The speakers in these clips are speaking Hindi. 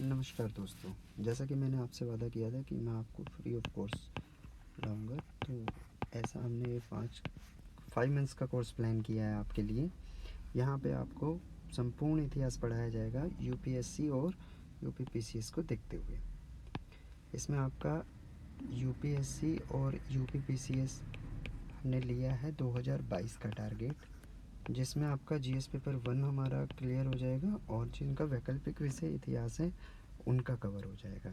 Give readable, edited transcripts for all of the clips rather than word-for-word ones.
नमस्कार दोस्तों, जैसा कि मैंने आपसे वादा किया था कि मैं आपको फ्री ऑफ कोर्स पढ़ाऊँगा, तो ऐसा हमने 5 मंथ्स का कोर्स प्लान किया है आपके लिए। यहाँ पे आपको संपूर्ण इतिहास पढ़ाया जाएगा यूपीएससी और यूपीपीसीएस को देखते हुए। इसमें आपका यूपीएससी और यूपीपीसीएस हमने लिया है 2022 का टारगेट, जिसमें आपका जीएस पेपर 1 हमारा क्लियर हो जाएगा और जिनका वैकल्पिक विषय इतिहास है उनका कवर हो जाएगा।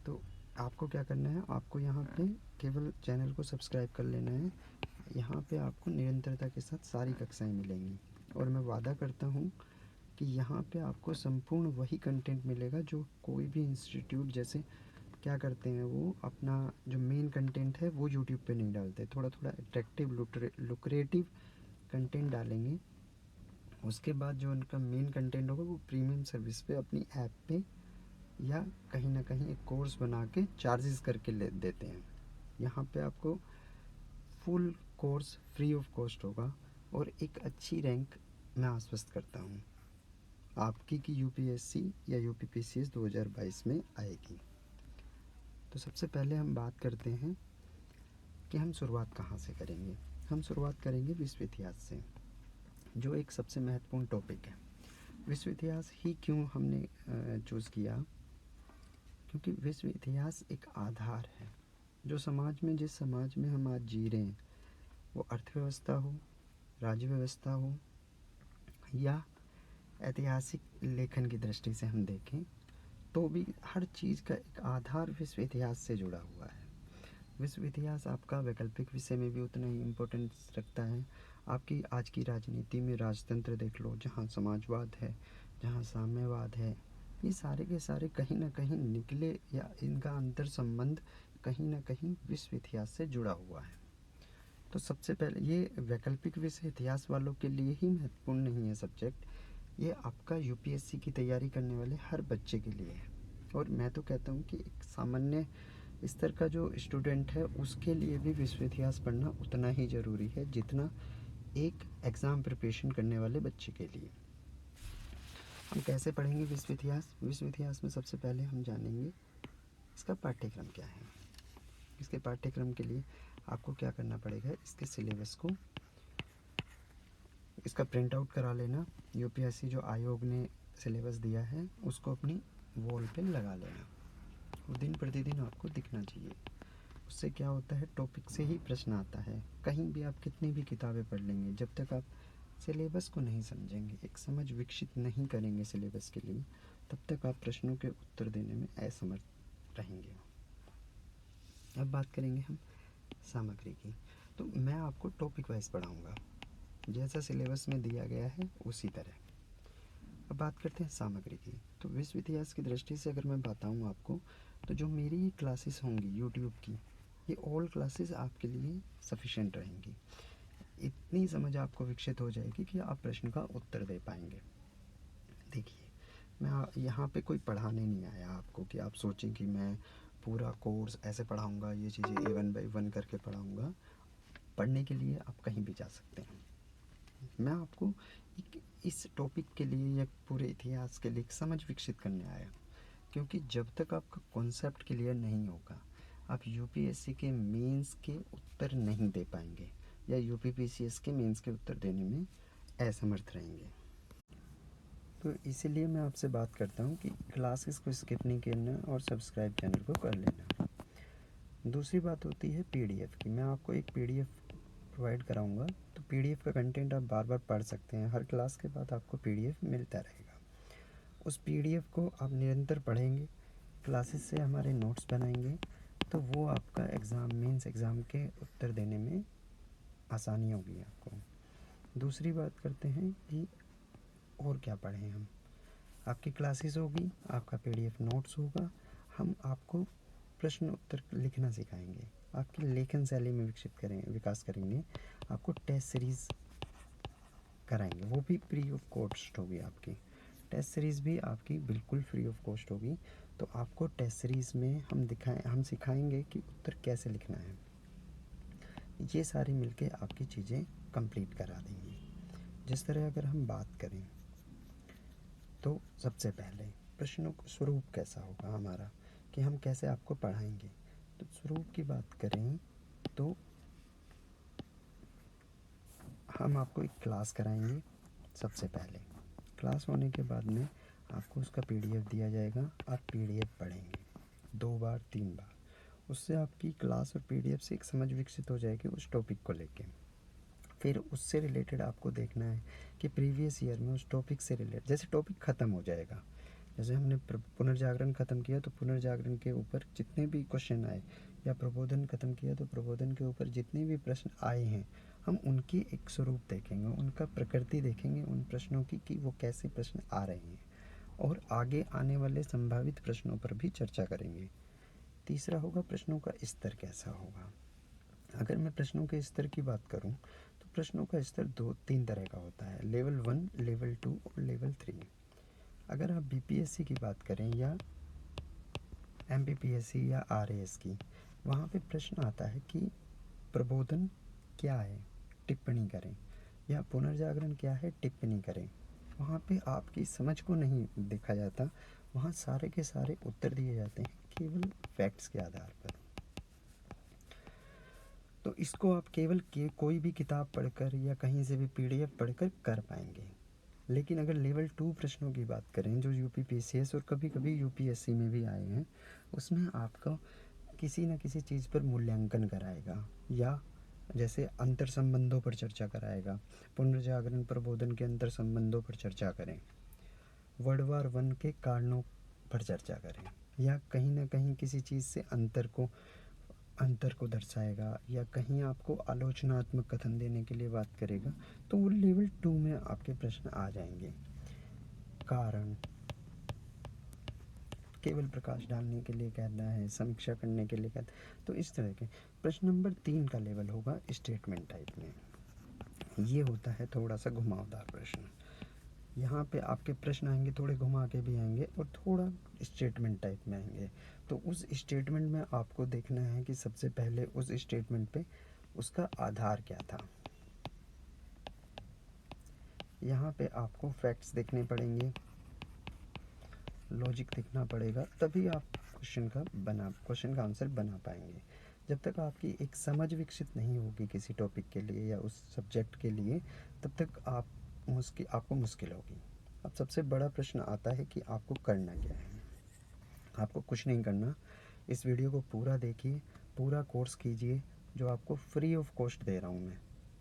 तो आपको क्या करना है, आपको यहाँ पे केवल चैनल को सब्सक्राइब कर लेना है। यहाँ पे आपको निरंतरता के साथ सारी कक्षाएं मिलेंगी और मैं वादा करता हूँ कि यहाँ पे आपको संपूर्ण वही कंटेंट मिलेगा जो कोई भी इंस्टीट्यूट जैसे क्या करते हैं, वो अपना जो मेन कंटेंट है वो यूट्यूब पे नहीं डालते, थोड़ा थोड़ा अट्रैक्टिव लुक्रेटिव कंटेंट डालेंगे। उसके बाद जो उनका मेन कंटेंट होगा वो प्रीमियम सर्विस पे अपनी ऐप पे या कहीं ना कहीं एक कोर्स बना के चार्जेस करके ले देते हैं। यहाँ पे आपको full course free of cost होगा और एक अच्छी रैंक मैं आश्वस्त करता हूँ आपकी कि यूपीएससी या यूपीपीसीएस 2022 में आएगी। तो सबसे पहले हम बात करते हैं कि हम शुरुआत कहाँ से करेंगे। हम शुरुआत करेंगे विश्व इतिहास से, जो एक सबसे महत्वपूर्ण टॉपिक है। विश्व इतिहास ही क्यों हमने चूज़ किया, क्योंकि विश्व इतिहास एक आधार है जो जिस समाज में हम आज जी रहे हैं, वो अर्थव्यवस्था हो, राज्य व्यवस्था हो या ऐतिहासिक लेखन की दृष्टि से हम देखें तो भी हर चीज़ का एक आधार विश्व इतिहास से जुड़ा हुआ है। विश्व इतिहास आपका वैकल्पिक विषय में भी उतना ही इम्पोर्टेंस रखता है। आपकी आज की राजनीति में राजतंत्र देख लो, जहाँ समाजवाद है, जहाँ साम्यवाद है, ये सारे के सारे कहीं ना कहीं निकले या इनका अंतर संबंध कहीं ना कहीं विश्व इतिहास से जुड़ा हुआ है। तो सबसे पहले ये वैकल्पिक विषय इतिहास वालों के लिए ही महत्वपूर्ण नहीं है सब्जेक्ट, ये आपका यूपीएससी की तैयारी करने वाले हर बच्चे के लिए है। और मैं तो कहता हूँ कि एक सामान्य स्तर का जो स्टूडेंट है उसके लिए भी विश्व इतिहास पढ़ना उतना ही ज़रूरी है जितना एक एग्ज़ाम प्रिपरेशन करने वाले बच्चे के लिए। हम कैसे पढ़ेंगे विश्व इतिहास? विश्व इतिहास में सबसे पहले हम जानेंगे इसका पाठ्यक्रम क्या है। इसके पाठ्यक्रम के लिए आपको क्या करना पड़ेगा, इसके सिलेबस को इसका प्रिंट आउट करा लेना। यूपीएससी जो आयोग ने सिलेबस दिया है उसको अपनी वॉल पे लगा लेना और दिन प्रतिदिन आपको दिखना चाहिए। उससे क्या होता है, टॉपिक से ही प्रश्न आता है। कहीं भी आप कितनी भी किताबें पढ़ लेंगे, जब तक आप सिलेबस को नहीं समझेंगे, एक समझ विकसित नहीं करेंगे सिलेबस के लिए, तब तक आप प्रश्नों के उत्तर देने में असमर्थ रहेंगे। अब बात करेंगे हम सामग्री की। तो मैं आपको टॉपिक वाइज पढ़ाऊँगा, जैसा सिलेबस में दिया गया है उसी तरह। अब बात करते हैं सामग्री की। तो विश्व इतिहास की दृष्टि से अगर मैं बताऊँ आपको, तो जो मेरी क्लासेस होंगी यूट्यूब की, ये ऑल क्लासेस आपके लिए सफिशेंट रहेंगी। इतनी समझ आपको विकसित हो जाएगी कि आप प्रश्न का उत्तर दे पाएंगे। देखिए, मैं यहाँ पे कोई पढ़ाने नहीं आया आपको कि आप सोचें कि मैं पूरा कोर्स ऐसे पढ़ाऊँगा, ये चीज़ें A1 by 1 करके पढ़ाऊँगा। पढ़ने के लिए आप कहीं भी जा सकते हैं। मैं आपको इस टॉपिक के लिए या पूरे इतिहास के लिए एक समझ विकसित करने आया, क्योंकि जब तक आपका कॉन्सेप्ट क्लियर नहीं होगा, आप यूपीएससी के मेंस के उत्तर नहीं दे पाएंगे या यूपीपीसीएस के मेंस के उत्तर देने में असमर्थ रहेंगे। तो इसीलिए मैं आपसे बात करता हूँ कि क्लासेस को स्किप नहीं करना और सब्सक्राइब चैनल को कर लेना। दूसरी बात होती है पीडीएफ की। मैं आपको एक पीडीएफ प्रोवाइड कराऊंगा, तो पीडीएफ का कंटेंट आप बार बार पढ़ सकते हैं। हर क्लास के बाद आपको पीडीएफ मिलता रहेगा। उस पीडीएफ को आप निरंतर पढ़ेंगे, क्लासेस से हमारे नोट्स बनाएंगे, तो वो आपका मेंस एग्ज़ाम के उत्तर देने में आसानी होगी आपको। दूसरी बात करते हैं कि और क्या पढ़ें हम। आपकी क्लासेस होगी, आपका पीडीएफ नोट्स होगा, हम आपको प्रश्न उत्तर लिखना सिखाएंगे, आपकी लेखन शैली में विकास करेंगे, आपको टेस्ट सीरीज़ कराएंगे, वो भी फ्री ऑफ कॉस्ट होगी। आपकी टेस्ट सीरीज़ भी आपकी बिल्कुल फ्री ऑफ कॉस्ट होगी। तो आपको टेस्ट सीरीज़ में हम सिखाएंगे कि उत्तर कैसे लिखना है। ये सारी मिलके आपकी चीज़ें कंप्लीट करा देंगी। जिस तरह अगर हम बात करें, तो सबसे पहले प्रश्नों का स्वरूप कैसा होगा हमारा, कि हम कैसे आपको पढ़ाएंगे। तो स्वरूप की बात करें तो हम आपको एक क्लास कराएंगे। सबसे पहले क्लास होने के बाद में आपको उसका पीडीएफ दिया जाएगा। आप पीडीएफ पढ़ेंगे 2 बार 3 बार, उससे आपकी क्लास और पीडीएफ से एक समझ विकसित हो जाएगी उस टॉपिक को लेके। फिर उससे रिलेटेड आपको देखना है कि प्रीवियस ईयर में उस टॉपिक से रिलेटेड, जैसे टॉपिक ख़त्म हो जाएगा, जैसे हमने पुनर्जागरण ख़त्म किया तो पुनर्जागरण के ऊपर जितने भी क्वेश्चन आए, या प्रबोधन ख़त्म किया तो प्रबोधन के ऊपर जितने भी प्रश्न आए हैं, हम उनकी एक स्वरूप देखेंगे, उनका प्रकृति देखेंगे उन प्रश्नों की, कि वो कैसे प्रश्न आ रहे हैं, और आगे आने वाले संभावित प्रश्नों पर भी चर्चा करेंगे। तीसरा होगा प्रश्नों का स्तर कैसा होगा। अगर मैं प्रश्नों के स्तर की बात करूं तो प्रश्नों का स्तर 2-3 तरह का होता है, लेवल 1, लेवल 2 और लेवल 3। अगर आप बीपीएससी की बात करें या एमपीपीएससी या आरएएस की, वहाँ पे प्रश्न आता है कि प्रबोधन क्या है, टिप्पणी करें, या पुनर्जागरण क्या है, टिप्पणी करें। वहाँ पे आपकी समझ को नहीं देखा जाता, वहाँ सारे के सारे उत्तर दिए जाते हैं केवल फैक्ट्स के आधार पर। तो इसको आप केवल कोई भी किताब पढ़कर या कहीं से भी पीडीएफ पढ़कर कर पाएंगे। लेकिन अगर लेवल 2 प्रश्नों की बात करें जो यूपीपीसीएस और कभी कभी यूपीएससी में भी आए हैं, उसमें आपका किसी न किसी चीज़ पर मूल्यांकन कराएगा, या जैसे अंतर संबंधों पर चर्चा कराएगा। पुनर्जागरण प्रबोधन के अंतर संबंधों पर चर्चा करें, वर्ल्ड वार 1 के कारणों पर चर्चा करें, या कहीं ना कहीं किसी चीज़ से अंतर को दर्शाएगा, या कहीं आपको आलोचनात्मक कथन देने के लिए बात करेगा, तो वो लेवल 2 में आपके प्रश्न आ जाएंगे। कारण केवल प्रकाश डालने के लिए कहना है, समीक्षा करने के लिए कहता है, तो इस तरह के। प्रश्न नंबर 3 का लेवल होगा स्टेटमेंट टाइप में। ये होता है थोड़ा सा घुमावदार प्रश्न। यहाँ पे आपके प्रश्न आएंगे, थोड़े घुमा के भी आएंगे और थोड़ा स्टेटमेंट टाइप में आएंगे। तो उस स्टेटमेंट में आपको देखना है कि सबसे पहले उस स्टेटमेंट पे उसका आधार क्या था। यहाँ पे आपको फैक्ट्स देखने पड़ेंगे, लॉजिक देखना पड़ेगा, तभी आप क्वेश्चन का आंसर बना पाएंगे। जब तक आपकी एक समझ विकसित नहीं होगी किसी टॉपिक के लिए या उस सब्जेक्ट के लिए, तब तक आपको मुश्किल होगी। अब सबसे बड़ा प्रश्न आता है कि आपको करना क्या है। आपको कुछ नहीं करना, इस वीडियो को पूरा देखिए, पूरा कोर्स कीजिए जो आपको फ्री ऑफ कॉस्ट दे रहा हूँ मैं,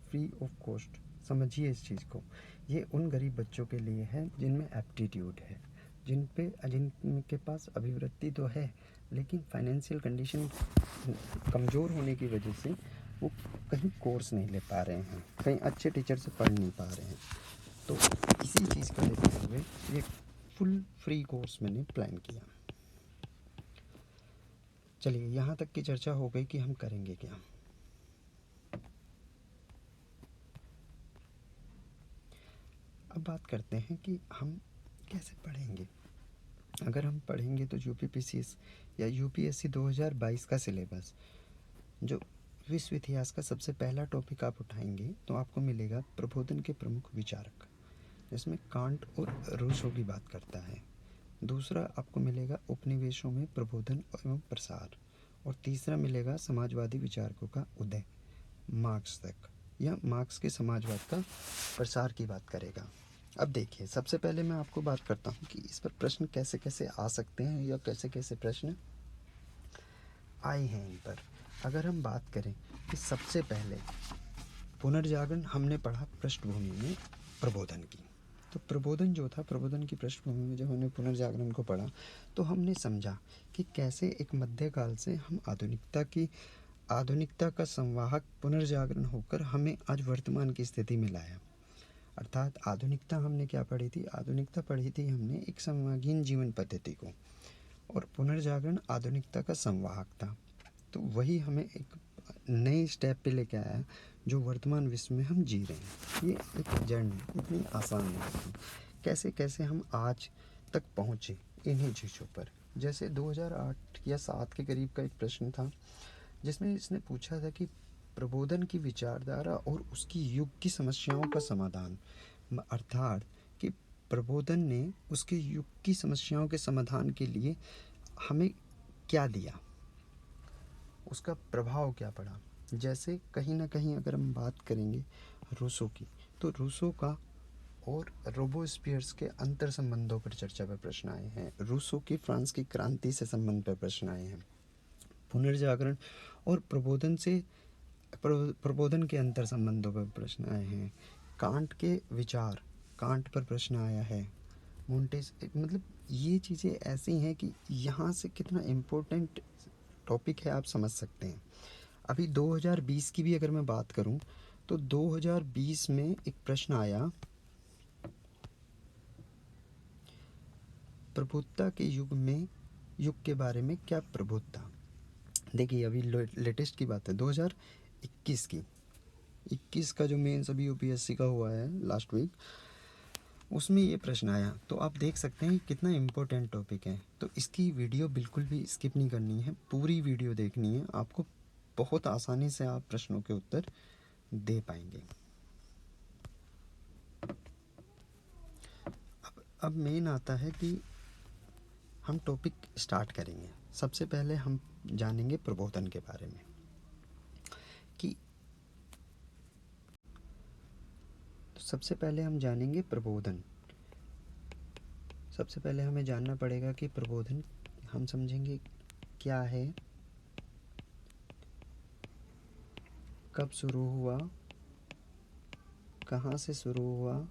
फ्री ऑफ कॉस्ट। समझिए इस चीज़ को। ये उन गरीब बच्चों के लिए है जिनमें एप्टीट्यूड है, जिनके पास अभिवृत्ति तो है लेकिन फाइनेंशियल कंडीशन कमज़ोर होने की वजह से वो कहीं कोर्स नहीं ले पा रहे हैं, कहीं अच्छे टीचर से पढ़ नहीं पा रहे हैं। तो इसी चीज़ को देखते हुए ये फुल फ्री कोर्स मैंने प्लान किया। चलिए, यहाँ तक की चर्चा हो गई कि हम करेंगे क्या। अब बात करते हैं कि हम कैसे पढ़ेंगे। अगर हम पढ़ेंगे तो यूपीपीसीएस या यूपीएससी 2022 का सिलेबस, जो विश्व इतिहास का सबसे पहला टॉपिक आप उठाएंगे तो आपको मिलेगा प्रबोधन के प्रमुख विचारक, जिसमें कांट और रूसो की बात करता है। दूसरा आपको मिलेगा उपनिवेशों में प्रबोधन एवं प्रसार, और तीसरा मिलेगा समाजवादी विचारकों का उदय, मार्क्स तक, या मार्क्स के समाजवाद का प्रसार की बात करेगा। अब देखिए, सबसे पहले मैं आपको बात करता हूँ कि इस पर प्रश्न कैसे कैसे आ सकते हैं या कैसे कैसे प्रश्न आए हैं इन पर। अगर हम बात करें कि सबसे पहले पुनर्जागरण हमने पढ़ा पृष्ठभूमि में प्रबोधन की, तो प्रबोधन जो था, प्रबोधन की पृष्ठभूमि में जब हमने पुनर्जागरण को पढ़ा तो हमने समझा कि कैसे एक मध्यकाल से हम आधुनिकता का संवाहक पुनर्जागरण होकर हमें आज वर्तमान की स्थिति में लाया। अर्थात आधुनिकता हमने क्या पढ़ी थी, आधुनिकता पढ़ी थी हमने एक समकालीन जीवन पद्धति को, और पुनर्जागरण आधुनिकता का संवाहक था। तो वही हमें एक नए स्टेप पे लेके आया जो वर्तमान विश्व में हम जी रहे हैं। ये एक जर्नी इतनी आसान नहीं थी। कैसे कैसे हम आज तक पहुँचे इन्हीं चीज़ों पर। जैसे 2008 या 7 के करीब का एक प्रश्न था जिसमें इसने पूछा था कि प्रबोधन की विचारधारा और उसकी युग की समस्याओं का समाधान, अर्थात कि प्रबोधन ने उसके युग की समस्याओं के समाधान के लिए हमें क्या दिया, उसका प्रभाव क्या पड़ा। जैसे कहीं ना कहीं अगर हम बात करेंगे रूसो की, तो रूसो का और रोबोस्पियर्स के अंतर संबंधों पर चर्चा पर प्रश्न आए हैं। रूसो की फ्रांस की क्रांति से संबंध पर प्रश्न आए हैं। पुनर्जागरण और प्रबोधन के अंतर संबंधों पर प्रश्न आए हैं। कांट के विचार, कांट पर प्रश्न आया है। मोंटेस, मतलब ये चीज़ें ऐसी हैं कि यहाँ से कितना इम्पोर्टेंट टॉपिक है आप समझ सकते हैं। अभी 2020 की भी अगर मैं बात करूं तो 2020 में एक प्रश्न आया, प्रबुद्धता के युग के बारे में क्या प्रबुद्धता। देखिए अभी लेटेस्ट की बात है 2021 की, 21 का जो मेंस अभी यूपीएससी का हुआ है लास्ट वीक, उसमें ये प्रश्न आया। तो आप देख सकते हैं कितना इम्पोर्टेंट टॉपिक है। तो इसकी वीडियो बिल्कुल भी स्किप नहीं करनी है, पूरी वीडियो देखनी है आपको, बहुत आसानी से आप प्रश्नों के उत्तर दे पाएंगे। अब मेन आता है कि हम टॉपिक स्टार्ट करेंगे। सबसे पहले हम जानेंगे प्रबोधन के बारे में कि, तो सबसे पहले हम जानेंगे प्रबोधन। सबसे पहले हमें जानना पड़ेगा कि प्रबोधन हम समझेंगे क्या है, कब शुरू हुआ, कहाँ से शुरू हुआ,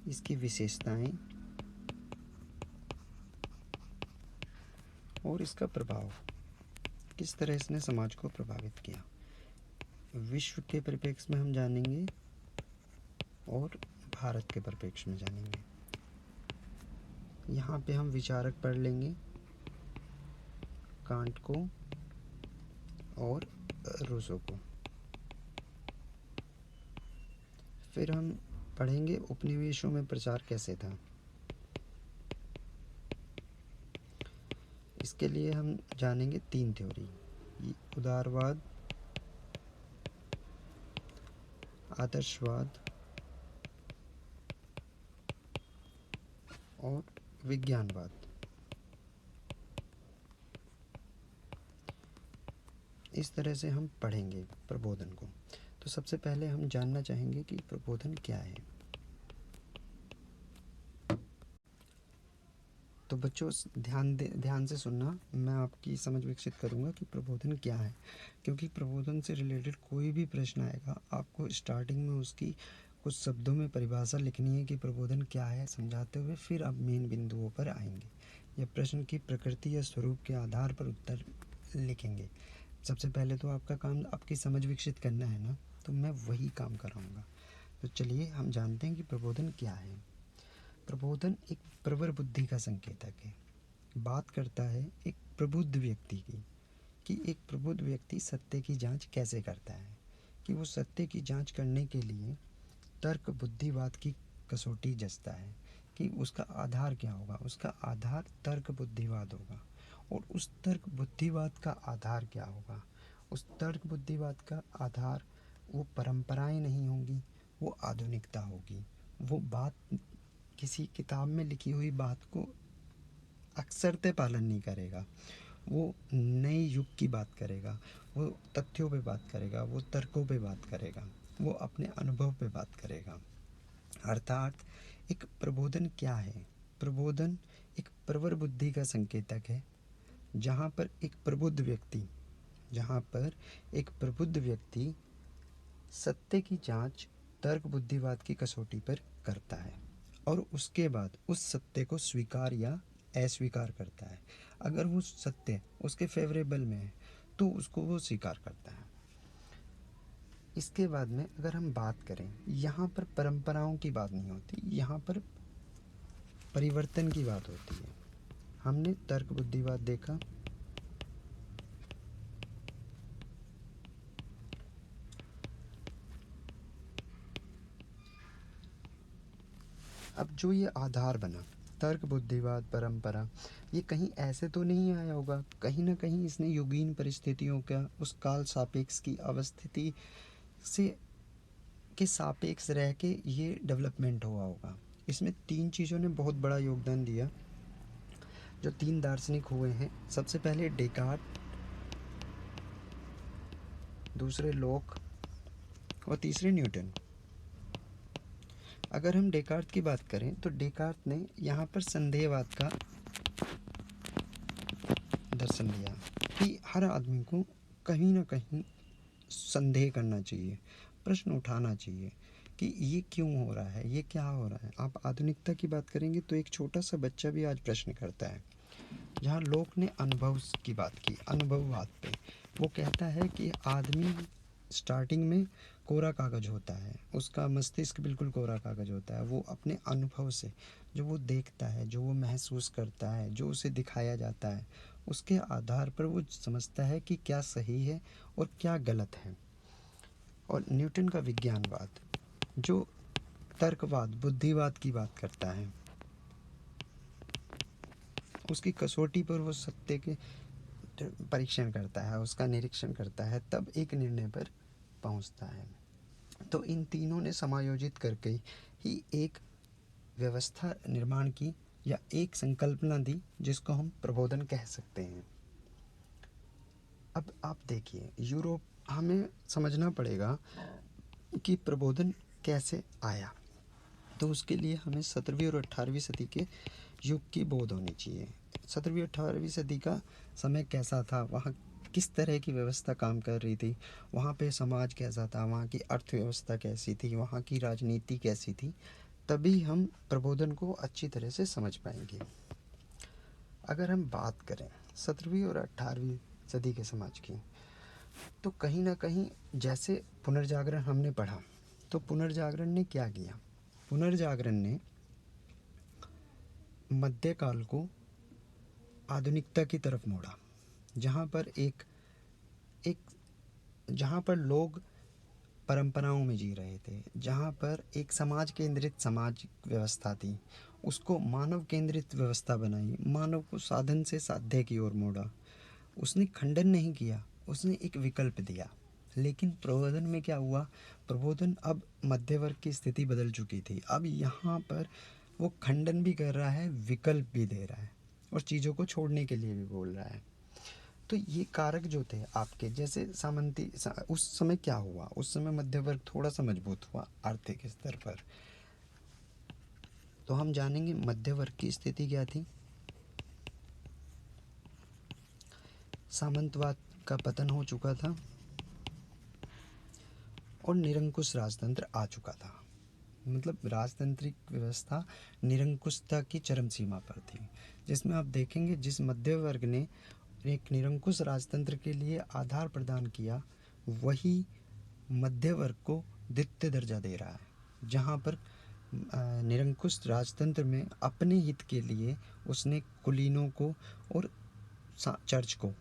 इसकी विशेषताएं और इसका प्रभाव, किस तरह इसने समाज को प्रभावित किया। विश्व के परिप्रेक्ष्य में हम जानेंगे और भारत के परिप्रेक्ष्य में जानेंगे। यहाँ पे हम विचारक पढ़ लेंगे, कांट को और रूसो को। फिर हम पढ़ेंगे उपनिवेशों में प्रचार कैसे था। इसके लिए हम जानेंगे 3 थ्योरी, उदारवाद, आदर्शवाद और विज्ञानवाद। इस तरह से हम पढ़ेंगे प्रबोधन को। तो सबसे पहले हम जानना चाहेंगे कि प्रबोधन क्या है। तो बच्चों ध्यान से सुनना, मैं आपकी समझ विकसित करूंगा कि प्रबोधन क्या है, क्योंकि प्रबोधन से रिलेटेड कोई भी प्रश्न आएगा आपको स्टार्टिंग में उसकी कुछ शब्दों में परिभाषा लिखनी है कि प्रबोधन क्या है, समझाते हुए फिर आप मेन बिंदुओं पर आएंगे या प्रश्न की प्रकृति या स्वरूप के आधार पर उत्तर लिखेंगे। सबसे पहले तो आपका काम आपकी समझ विकसित करना है ना, तो मैं वही काम कराऊंगा। तो चलिए हम जानते हैं कि प्रबोधन क्या है। प्रबोधन एक प्रवर बुद्धि का संकेतक है। बात करता है एक प्रबुद्ध व्यक्ति की, कि एक प्रबुद्ध व्यक्ति सत्य की जांच कैसे करता है, कि वो सत्य की जांच करने के लिए तर्क बुद्धिवाद की कसौटी जचता है कि उसका आधार क्या होगा। उसका आधार तर्क बुद्धिवाद होगा। और उस तर्क बुद्धिवाद का आधार क्या होगा, उस तर्क बुद्धिवाद का आधार वो परंपराएं नहीं होंगी, वो आधुनिकता होगी। वो बात किसी किताब में लिखी हुई बात को अक्सरते पालन नहीं करेगा, वो नए युग की बात करेगा, वो तथ्यों पे बात करेगा, वो तर्कों पे बात करेगा, वो अपने अनुभव पे बात करेगा। अर्थात एक प्रबोधन क्या है, प्रबोधन एक प्रवर बुद्धि का संकेतक है, जहाँ पर एक प्रबुद्ध व्यक्ति सत्य की जांच तर्क बुद्धिवाद की कसौटी पर करता है और उसके बाद उस सत्य को स्वीकार या अस्वीकार करता है। अगर वो सत्य उसके फेवरेबल में है तो उसको वो स्वीकार करता है। इसके बाद में अगर हम बात करें, यहाँ पर परंपराओं की बात नहीं होती, यहाँ पर परिवर्तन की बात होती है। हमने तर्क बुद्धिवाद देखा, अब जो ये आधार बना तर्क बुद्धिवाद परंपरा, ये कहीं ऐसे तो नहीं आया होगा, कहीं ना कहीं इसने युगीन परिस्थितियों का उस काल सापेक्ष की अवस्थिति से के सापेक्ष रह के ये डेवलपमेंट हुआ होगा। इसमें 3 चीज़ों ने बहुत बड़ा योगदान दिया। जो 3 दार्शनिक हुए हैं, सबसे पहले डेकार्ट, दूसरे लोक और तीसरे न्यूटन। अगर हम डेकार्ट की बात करें तो डेकार्ट ने यहाँ पर संदेहवाद का दर्शन दिया कि हर आदमी को कहीं ना कहीं संदेह करना चाहिए, प्रश्न उठाना चाहिए कि ये क्यों हो रहा है, ये क्या हो रहा है। आप आधुनिकता की बात करेंगे तो एक छोटा सा बच्चा भी आज प्रश्न करता है। जहाँ लोक ने अनुभव की बात की, अनुभववाद पे, वो कहता है कि आदमी स्टार्टिंग में कोरा कागज़ होता है, उसका मस्तिष्क बिल्कुल कोरा कागज़ होता है। वो अपने अनुभव से, जो वो देखता है, जो वो महसूस करता है, जो उसे दिखाया जाता है, उसके आधार पर वो समझता है कि क्या सही है और क्या गलत है। और न्यूटन का विज्ञानवाद जो तर्कवाद, बुद्धिवाद की बात करता है, उसकी कसौटी पर वो सत्य के परीक्षण करता है, उसका निरीक्षण करता है, तब एक निर्णय पर पहुंचता है। तो इन तीनों ने समायोजित करके ही एक व्यवस्था निर्माण की या एक संकल्पना दी जिसको हम प्रबोधन कह सकते हैं। अब आप देखिए, यूरोप, हमें समझना पड़ेगा कि प्रबोधन कैसे आया। तो उसके लिए हमें 17वीं और 18वीं सदी के युग की बोध होनी चाहिए। 17वीं 18वीं सदी का समय कैसा था, वहाँ किस तरह की व्यवस्था काम कर रही थी, वहाँ पे समाज कैसा था, वहाँ की अर्थव्यवस्था कैसी थी, वहाँ की राजनीति कैसी थी, तभी हम प्रबोधन को अच्छी तरह से समझ पाएंगे। अगर हम बात करें 17वीं और 18वीं सदी के समाज की, तो कहीं ना कहीं जैसे पुनर्जागरण हमने पढ़ा, तो पुनर्जागरण ने क्या किया? पुनर्जागरण ने मध्यकाल को आधुनिकता की तरफ मोड़ा, जहाँ पर एक जहाँ पर लोग परंपराओं में जी रहे थे, जहाँ पर एक समाज केंद्रित समाज व्यवस्था थी, उसको मानव केंद्रित व्यवस्था बनाई, मानव को साधन से साध्य की ओर मोड़ा। उसने खंडन नहीं किया, उसने एक विकल्प दिया। लेकिन प्रबोधन में क्या हुआ? प्रबोधन अब मध्य वर्ग की स्थिति बदल चुकी थी। अब यहाँ पर वो खंडन भी कर रहा है, विकल्प भी दे रहा है और चीज़ों को छोड़ने के लिए भी बोल रहा है। तो ये कारक जो थे आपके, जैसे उस समय क्या हुआ? उस समय मध्य वर्ग थोड़ा सा मजबूत हुआ आर्थिक स्तर पर। तो हम जानेंगे मध्य वर्ग की स्थिति क्या थी। सामंतवाद का पतन हो चुका था और निरंकुश राजतंत्र आ चुका था। मतलब राजतांत्रिक व्यवस्था निरंकुशता की चरम सीमा पर थी, जिसमें आप देखेंगे जिस मध्य वर्ग ने एक निरंकुश राजतंत्र के लिए आधार प्रदान किया, वही मध्य वर्ग को द्वितीय दर्जा दे रहा है। जहाँ पर निरंकुश राजतंत्र में अपने हित के लिए उसने कुलीनों को और चर्च को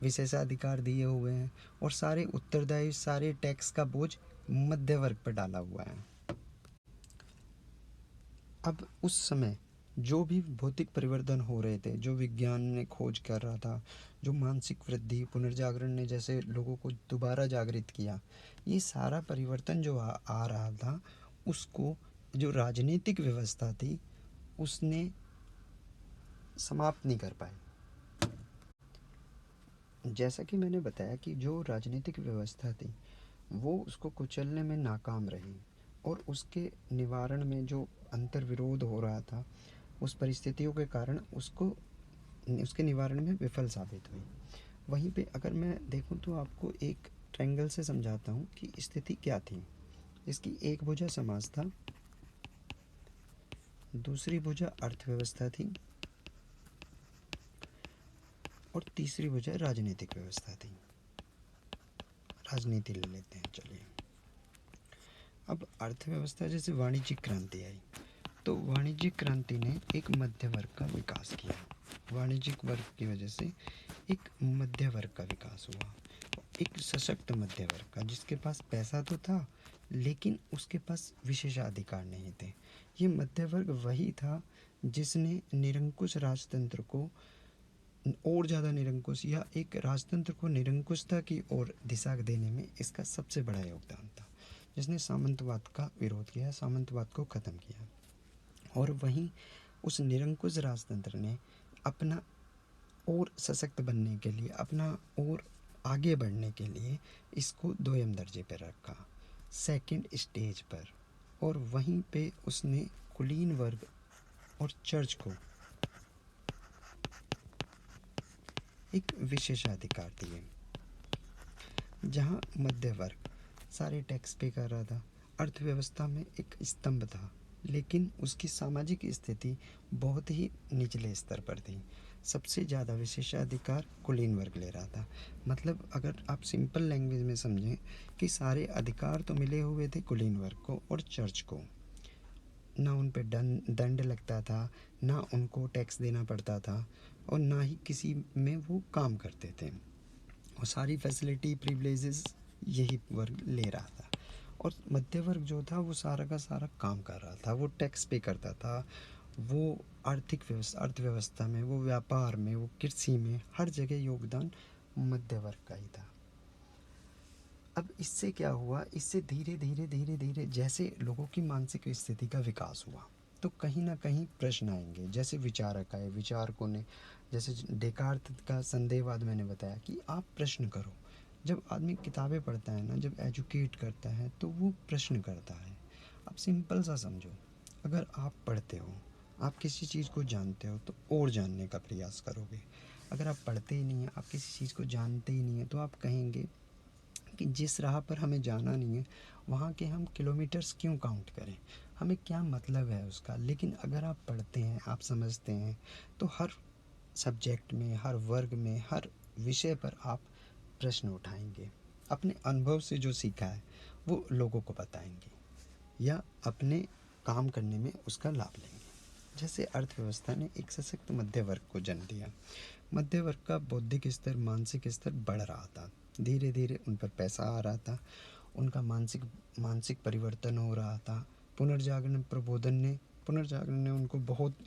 विशेषाधिकार दिए हुए हैं और सारे उत्तरदायी, सारे टैक्स का बोझ मध्य वर्ग पर डाला हुआ है। अब उस समय जो भी भौतिक परिवर्तन हो रहे थे, जो विज्ञान ने खोज कर रहा था, जो मानसिक वृद्धि, पुनर्जागरण ने जैसे लोगों को दोबारा जागृत किया, ये सारा परिवर्तन जो आ रहा था, उसको जो राजनीतिक व्यवस्था थी उसने समाप्त नहीं कर पाई। जैसा कि मैंने बताया कि जो राजनीतिक व्यवस्था थी वो उसको कुचलने में नाकाम रही और उसके निवारण में जो अंतर्विरोध हो रहा था, उस परिस्थितियों के कारण उसके निवारण में विफल साबित हुई। वहीं पे अगर मैं देखूं तो आपको एक ट्रायंगल से समझाता हूं कि स्थिति क्या थी। इसकी एक भुजा समाज था, दूसरी भुजा अर्थव्यवस्था थी और तीसरी भुजा राजनीतिक व्यवस्था थी। राजनीति ले लेते हैं, चलिए। अब अर्थव्यवस्था, जैसे वाणिज्यिक क्रांति आई, तो वाणिज्यिक क्रांति ने एक मध्य वर्ग का विकास किया। वाणिज्यिक वर्ग की वजह से एक मध्य वर्ग का विकास हुआ, एक सशक्त मध्य वर्ग का, जिसके पास पैसा तो था लेकिन उसके पास विशेषाधिकार नहीं थे। ये मध्य वर्ग वही था जिसने निरंकुश राजतंत्र को और ज़्यादा निरंकुश, या एक राजतंत्र को निरंकुशता की ओर दिशा देने में इसका सबसे बड़ा योगदान था, जिसने सामंतवाद का विरोध किया, सामंतवाद को ख़त्म किया। और वहीं उस निरंकुश राजतंत्र ने अपना और सशक्त बनने के लिए, अपना और आगे बढ़ने के लिए इसको दोयम दर्जे पर रखा, सेकंड स्टेज पर। और वहीं पे उसने कुलीन वर्ग और चर्च को एक विशेषाधिकार दिए, जहां मध्य वर्ग सारे टैक्स पे कर रहा था, अर्थव्यवस्था में एक स्तंभ था, लेकिन उसकी सामाजिक स्थिति बहुत ही निचले स्तर पर थी। सबसे ज़्यादा विशेषाधिकार कुलीन वर्ग ले रहा था। मतलब अगर आप सिंपल लैंग्वेज में समझें कि सारे अधिकार तो मिले हुए थे कुलीन वर्ग को और चर्च को। ना उन पे दंड लगता था, ना उनको टैक्स देना पड़ता था, और ना ही किसी में वो काम करते थे। और सारी फैसिलिटी प्रिविलेजेस यही वर्ग ले रहा था। और मध्य वर्ग जो था वो सारा का सारा काम कर रहा था, वो टैक्स पे करता था, वो अर्थव्यवस्था में, वो व्यापार में, वो कृषि में, हर जगह योगदान मध्य वर्ग का ही था। अब इससे क्या हुआ, इससे धीरे धीरे धीरे धीरे जैसे लोगों की मानसिक स्थिति का विकास हुआ, तो कहीं ना कहीं प्रश्न आएंगे। जैसे विचारक आए, विचारकों ने, जैसे डेकार्त का संदेहवाद मैंने बताया कि आप प्रश्न करो। जब आदमी किताबें पढ़ता है ना, जब एजुकेट करता है, तो वो प्रश्न करता है। अब सिंपल सा समझो, अगर आप पढ़ते हो, आप किसी चीज़ को जानते हो, तो और जानने का प्रयास करोगे। अगर आप पढ़ते ही नहीं हैं, आप किसी चीज़ को जानते ही नहीं हैं, तो आप कहेंगे कि जिस राह पर हमें जाना नहीं है, वहाँ के हम किलोमीटर्स क्यों काउंट करें, हमें क्या मतलब है उसका। लेकिन अगर आप पढ़ते हैं, आप समझते हैं, तो हर सब्जेक्ट में, हर वर्ग में, हर विषय पर आप प्रश्न उठाएंगे, अपने अनुभव से जो सीखा है वो लोगों को बताएंगे, या अपने काम करने में उसका लाभ लेंगे। जैसे अर्थव्यवस्था ने एक सशक्त मध्य वर्ग को जन्म दिया। मध्य वर्ग का बौद्धिक स्तर, मानसिक स्तर बढ़ रहा था, धीरे धीरे उन पर पैसा आ रहा था, उनका मानसिक परिवर्तन हो रहा था। पुनर्जागरण ने उनको बहुत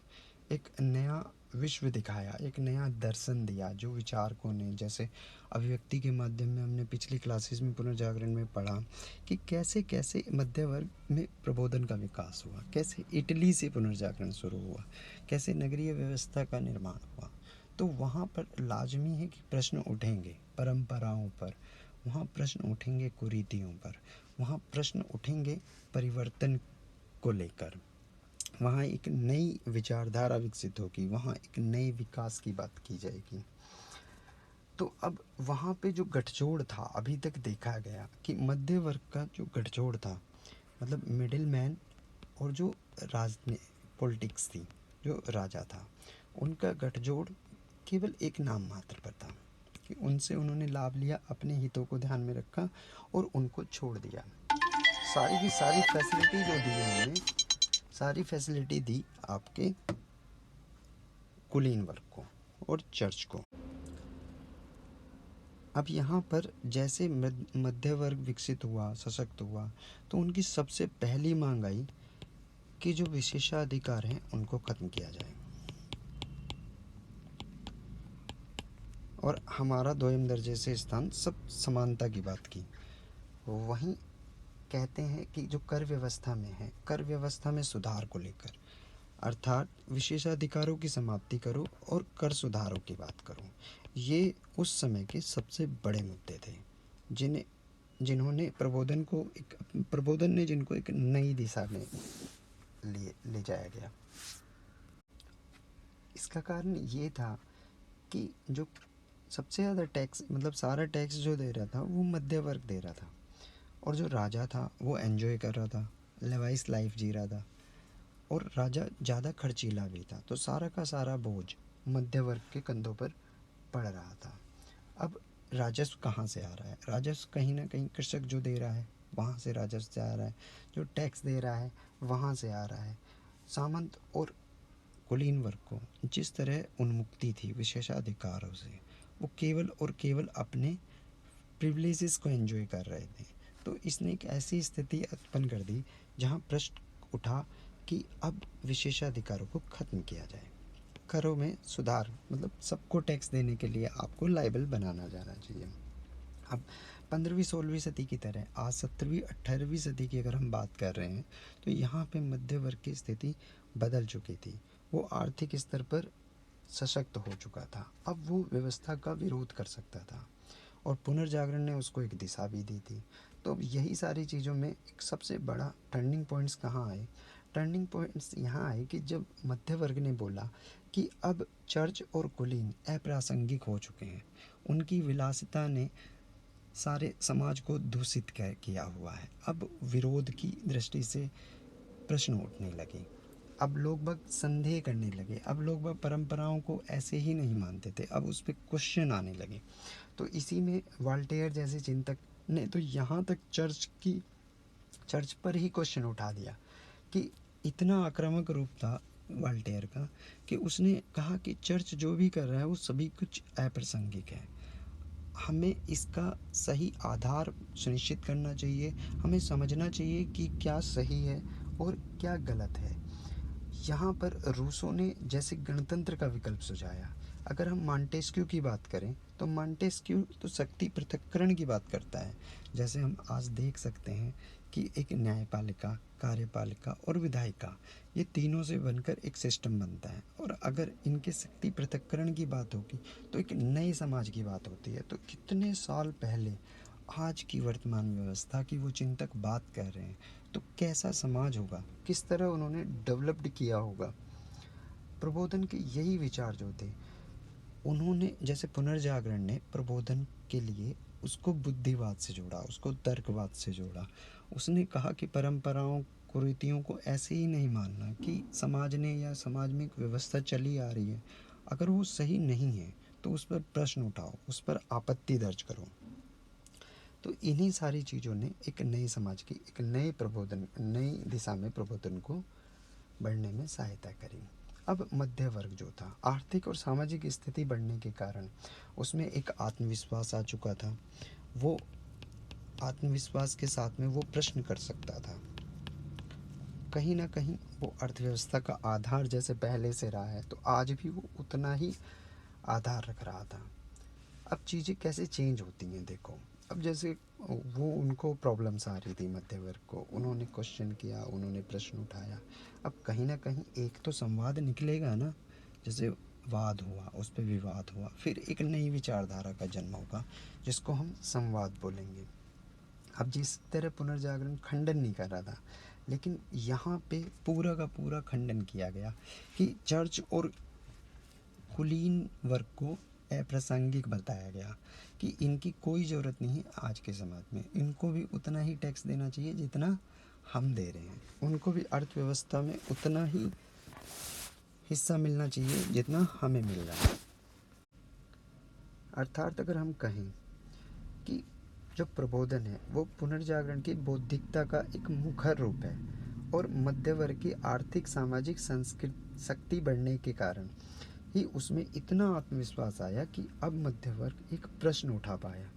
एक नया विश्व दिखाया, एक नया दर्शन दिया, जो विचारकों ने, जैसे अभिव्यक्ति के माध्यम में हमने पिछली क्लासेस में पुनर्जागरण में पढ़ा कि कैसे कैसे मध्य वर्ग में प्रबोधन का विकास हुआ, कैसे इटली से पुनर्जागरण शुरू हुआ, कैसे नगरीय व्यवस्था का निर्माण हुआ। तो वहाँ पर लाजमी है कि प्रश्न उठेंगे परंपराओं पर, वहाँ प्रश्न उठेंगे कुरीतियों पर, वहाँ प्रश्न उठेंगे परिवर्तन को लेकर, वहाँ एक नई विचारधारा विकसित होगी, वहाँ एक नए विकास की बात की जाएगी। तो अब वहाँ पे जो गठजोड़ था, अभी तक देखा गया कि मध्य वर्ग का जो गठजोड़ था, मतलब मिडिल मैन और जो पॉलिटिक्स थी, जो राजा था, उनका गठजोड़ केवल एक नाम मात्र पर था कि उनसे उन्होंने लाभ लिया, अपने हितों को ध्यान में रखा और उनको छोड़ दिया। सारी की सारी फैसिलिटी जो दी उन्होंने, सारी फैसिलिटी दी आपके कुलीन वर्ग को और चर्च को। अब यहाँ पर जैसे मध्य वर्ग विकसित हुआ, सशक्त हुआ, तो उनकी सबसे पहली मांग आई कि जो विशेषाधिकार हैं उनको खत्म किया जाए और हमारा दोयम दर्जे से स्थान, सब समानता की बात की। वहीं कहते हैं कि जो कर व्यवस्था में है, कर व्यवस्था में सुधार को लेकर, अर्थात विशेषाधिकारों की समाप्ति करो और कर सुधारों की बात करो। ये उस समय के सबसे बड़े मुद्दे थे जिन्होंने प्रबोधन ने जिनको एक नई दिशा में ले जाया गया। इसका कारण ये था कि जो सबसे ज़्यादा टैक्स, मतलब सारा टैक्स जो दे रहा था वो मध्य वर्ग दे रहा था, और जो राजा था वो एंजॉय कर रहा था, लेवाइस लाइफ जी रहा था, और राजा ज़्यादा खर्चीला भी था, तो सारा का सारा बोझ मध्य वर्ग के कंधों पर पड़ रहा था। अब राजस्व कहाँ से आ रहा है? राजस्व कहीं ना कहीं कृषक जो दे रहा है वहाँ से राजस्व आ रहा है, जो टैक्स दे रहा है वहाँ से आ रहा है। सामंत और कुलीन वर्ग को जिस तरह उन्मुक्ति थी विशेषाधिकारों से, वो केवल और केवल अपने प्रिविलेजेस को एंजॉय कर रहे थे। तो इसने एक ऐसी स्थिति उत्पन्न कर दी जहाँ प्रश्न उठा कि अब विशेषाधिकारों को खत्म किया जाए, करों में सुधार, मतलब सबको टैक्स देने के लिए आपको लायबल बनाना जाना चाहिए। अब 15वीं-16वीं सदी की तरह आज 17वीं-18वीं सदी की अगर हम बात कर रहे हैं, तो यहाँ पे मध्य वर्ग की स्थिति बदल चुकी थी। वो आर्थिक स्तर पर सशक्त हो चुका था। अब वो व्यवस्था का विरोध कर सकता था और पुनर्जागरण ने उसको एक दिशा भी दी थी। तो अब यही सारी चीज़ों में एक सबसे बड़ा टर्निंग पॉइंट्स कहाँ आए? टर्निंग पॉइंट्स यहाँ आए कि जब मध्य वर्ग ने बोला कि अब चर्च और कुलीन अप्रासंगिक हो चुके हैं। उनकी विलासिता ने सारे समाज को दूषित किया हुआ है। अब विरोध की दृष्टि से प्रश्न उठने लगे। अब लोग बाग संदेह करने लगे। अब लोग बाग परंपराओं को ऐसे ही नहीं मानते थे, अब उस पर क्वेश्चन आने लगे। तो इसी में वाल्टेयर जैसे चिंतक ने तो यहाँ तक चर्च पर ही क्वेश्चन उठा दिया कि इतना आक्रामक रूप था वाल्टेयर का कि उसने कहा कि चर्च जो भी कर रहा है वो सभी कुछ अप्रासंगिक है। हमें इसका सही आधार सुनिश्चित करना चाहिए। हमें समझना चाहिए कि क्या सही है और क्या गलत है। यहाँ पर रूसो ने जैसे गणतंत्र का विकल्प सुझाया। अगर हम मॉन्टेस्क्यू की बात करें तो मॉन्टेस्क्यू तो शक्ति पृथक्करण की बात करता है। जैसे हम आज देख सकते हैं कि एक न्यायपालिका, कार्यपालिका और विधायिका, ये तीनों से बनकर एक सिस्टम बनता है। और अगर इनके शक्ति पृथक्करण की बात होगी तो एक नए समाज की बात होती है। तो कितने साल पहले आज की वर्तमान व्यवस्था की वो चिंतक बात कर रहे हैं, तो कैसा समाज होगा, किस तरह उन्होंने डेवलप्ड किया होगा। प्रबोधन के यही विचार जो थे, उन्होंने जैसे पुनर्जागरण ने प्रबोधन के लिए उसको बुद्धिवाद से जोड़ा, उसको तर्कवाद से जोड़ा। उसने कहा कि परंपराओं कुरीतियों को ऐसे ही नहीं मानना कि समाज ने या समाज में एक व्यवस्था चली आ रही है, अगर वो सही नहीं है तो उस पर प्रश्न उठाओ, उस पर आपत्ति दर्ज करो। तो इन्हीं सारी चीज़ों ने एक नए समाज की, एक नए प्रबोधन, नई दिशा में प्रबोधन को बढ़ने में सहायता करी। अब मध्य वर्ग जो था, आर्थिक और सामाजिक स्थिति बढ़ने के कारण उसमें एक आत्मविश्वास आ चुका था। वो आत्मविश्वास के साथ में वो प्रश्न कर सकता था। कहीं ना कहीं वो अर्थव्यवस्था का आधार जैसे पहले से रहा है, तो आज भी वो उतना ही आधार रख रहा था। अब चीज़ें कैसे चेंज होती हैं देखो। अब जैसे वो उनको प्रॉब्लम्स आ रही थी मध्य वर्ग को, उन्होंने क्वेश्चन किया, उन्होंने प्रश्न उठाया। अब कहीं ना कहीं एक तो संवाद निकलेगा ना, जैसे वाद हुआ, उस पर विवाद हुआ, फिर एक नई विचारधारा का जन्म होगा जिसको हम संवाद बोलेंगे। अब जिस तरह पुनर्जागरण खंडन नहीं कर रहा था, लेकिन यहाँ पे पूरा का पूरा खंडन किया गया कि चर्च और कुलीन वर्ग को अप्रासंगिक बताया गया कि इनकी कोई ज़रूरत नहीं है आज के समाज में। इनको भी उतना ही टैक्स देना चाहिए जितना हम दे रहे हैं। उनको भी अर्थव्यवस्था में उतना ही हिस्सा मिलना चाहिए जितना हमें मिल रहा है। अर्थात अगर हम कहें कि जो प्रबोधन है वो पुनर्जागरण की बौद्धिकता का एक मुखर रूप है, और मध्य वर्ग की आर्थिक सामाजिक संस्कृत शक्ति बढ़ने के कारण ही उसमें इतना आत्मविश्वास आया कि अब मध्य वर्ग एक प्रश्न उठा पाया।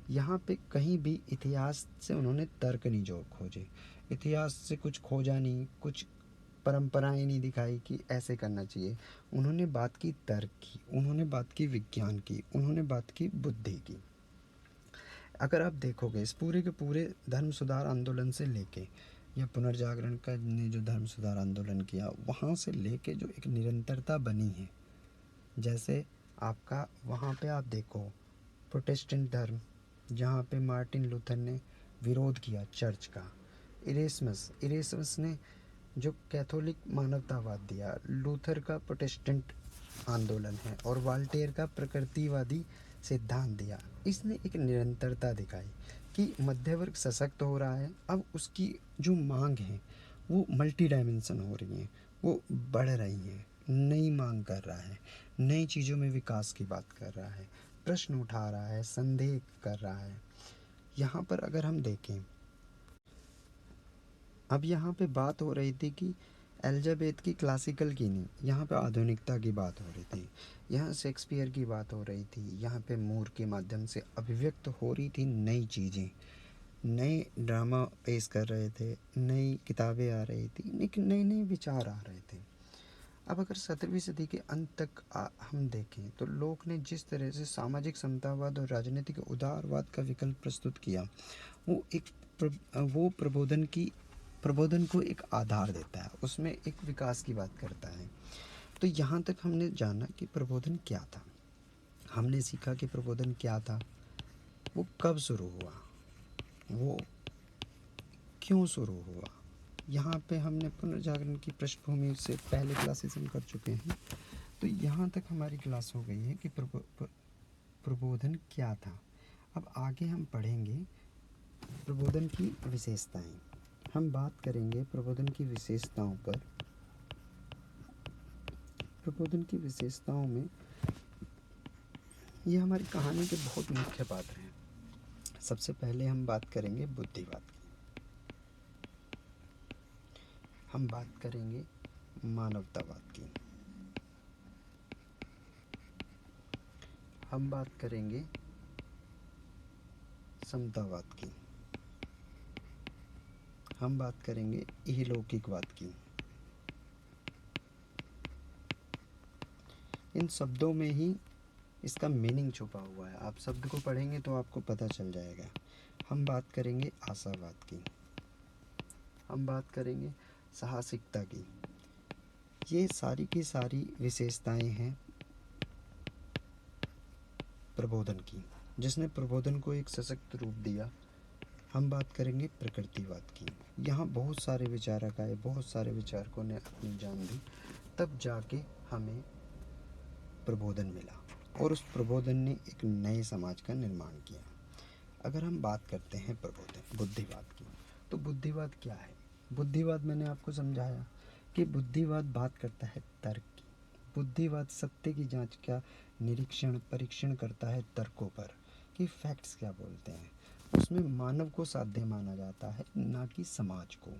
यहाँ पे कहीं भी इतिहास से उन्होंने तर्क नहीं जो खोजे, इतिहास से कुछ खोजा नहीं, कुछ परंपराएं नहीं दिखाई कि ऐसे करना चाहिए। उन्होंने बात की तर्क की, उन्होंने बात की विज्ञान की, उन्होंने बात की बुद्धि की। अगर आप देखोगे इस पूरे के पूरे धर्म सुधार आंदोलन से लेके, या पुनर्जागरण का ने जो धर्म सुधार आंदोलन किया, वहाँ से लेके जो एक निरंतरता बनी है, जैसे आपका वहाँ पे आप देखो प्रोटेस्टेंट धर्म, जहाँ पे मार्टिन लूथर ने विरोध किया चर्च का, इरेसमस ने जो कैथोलिक मानवतावाद दिया, लूथर का प्रोटेस्टेंट आंदोलन है, और वाल्टेयर का प्रकृतिवादी सिद्धांत दिया। इसने एक निरंतरता दिखाई कि मध्य वर्ग सशक्त हो रहा है। अब उसकी जो मांग है वो मल्टी डायमेंशन हो रही है, वो बढ़ रही है, नई मांग कर रहा है, नई चीज़ों में विकास की बात कर रहा है, प्रश्न उठा रहा है, संदेह कर रहा है। यहाँ पर अगर हम देखें, अब यहाँ पे बात हो रही थी कि एलिजाबेथ की क्लासिकल की नहीं, यहाँ पे आधुनिकता की बात हो रही थी, यहाँ शेक्सपियर की बात हो रही थी, यहाँ पे मूर के माध्यम से अभिव्यक्त हो रही थी नई चीज़ें, नए ड्रामा पेश कर रहे थे, नई किताबें आ रही थी, नए नए विचार आ रहे थे। अब अगर 17वीं सदी के अंत तक हम देखें तो लोग ने जिस तरह से सामाजिक समतावाद और राजनीतिक उदारवाद का विकल्प प्रस्तुत किया, वो एक वो प्रबोधन की प्रबोधन को एक आधार देता है, उसमें एक विकास की बात करता है। तो यहाँ तक हमने जाना कि प्रबोधन क्या था, हमने सीखा कि प्रबोधन क्या था, वो कब शुरू हुआ, वो क्यों शुरू हुआ। यहाँ पे हमने पुनर्जागरण की पृष्ठभूमि से पहले क्लासेस हम कर चुके हैं। तो यहाँ तक हमारी क्लास हो गई है कि प्रबोधन क्या था। अब आगे हम पढ़ेंगे प्रबोधन की विशेषताएं। हम बात करेंगे प्रबोधन की विशेषताओं पर। प्रबोधन की विशेषताओं में ये हमारी कहानी के बहुत मुख्य पात्र हैं। सबसे पहले हम बात करेंगे बुद्धिवाद की, हम बात करेंगे मानवतावाद की, हम बात करेंगे समतावाद की, हम बात करेंगे इहलौकिकवाद की। इन शब्दों में ही इसका मीनिंग छुपा हुआ है, आप शब्द को पढ़ेंगे तो आपको पता चल जाएगा। हम बात करेंगे आशावाद की, हम बात करेंगे साहसिकता की। ये सारी की सारी विशेषताएं हैं प्रबोधन की, जिसने प्रबोधन को एक सशक्त रूप दिया। हम बात करेंगे प्रकृतिवाद की। यहाँ बहुत सारे विचारक आए, बहुत सारे विचारकों ने अपनी जान दी, तब जाके हमें प्रबोधन मिला और उस प्रबोधन ने एक नए समाज का निर्माण किया। अगर हम बात करते हैं प्रबोधन बुद्धिवाद की, तो बुद्धिवाद क्या है। बुद्धिवाद मैंने आपको समझाया कि बुद्धिवाद बात करता है तर्क की। बुद्धिवाद सत्य की जांच का निरीक्षण परीक्षण करता है तर्कों पर कि फैक्ट्स क्या बोलते हैं। उसमें मानव को साध्य माना जाता है, ना कि समाज को।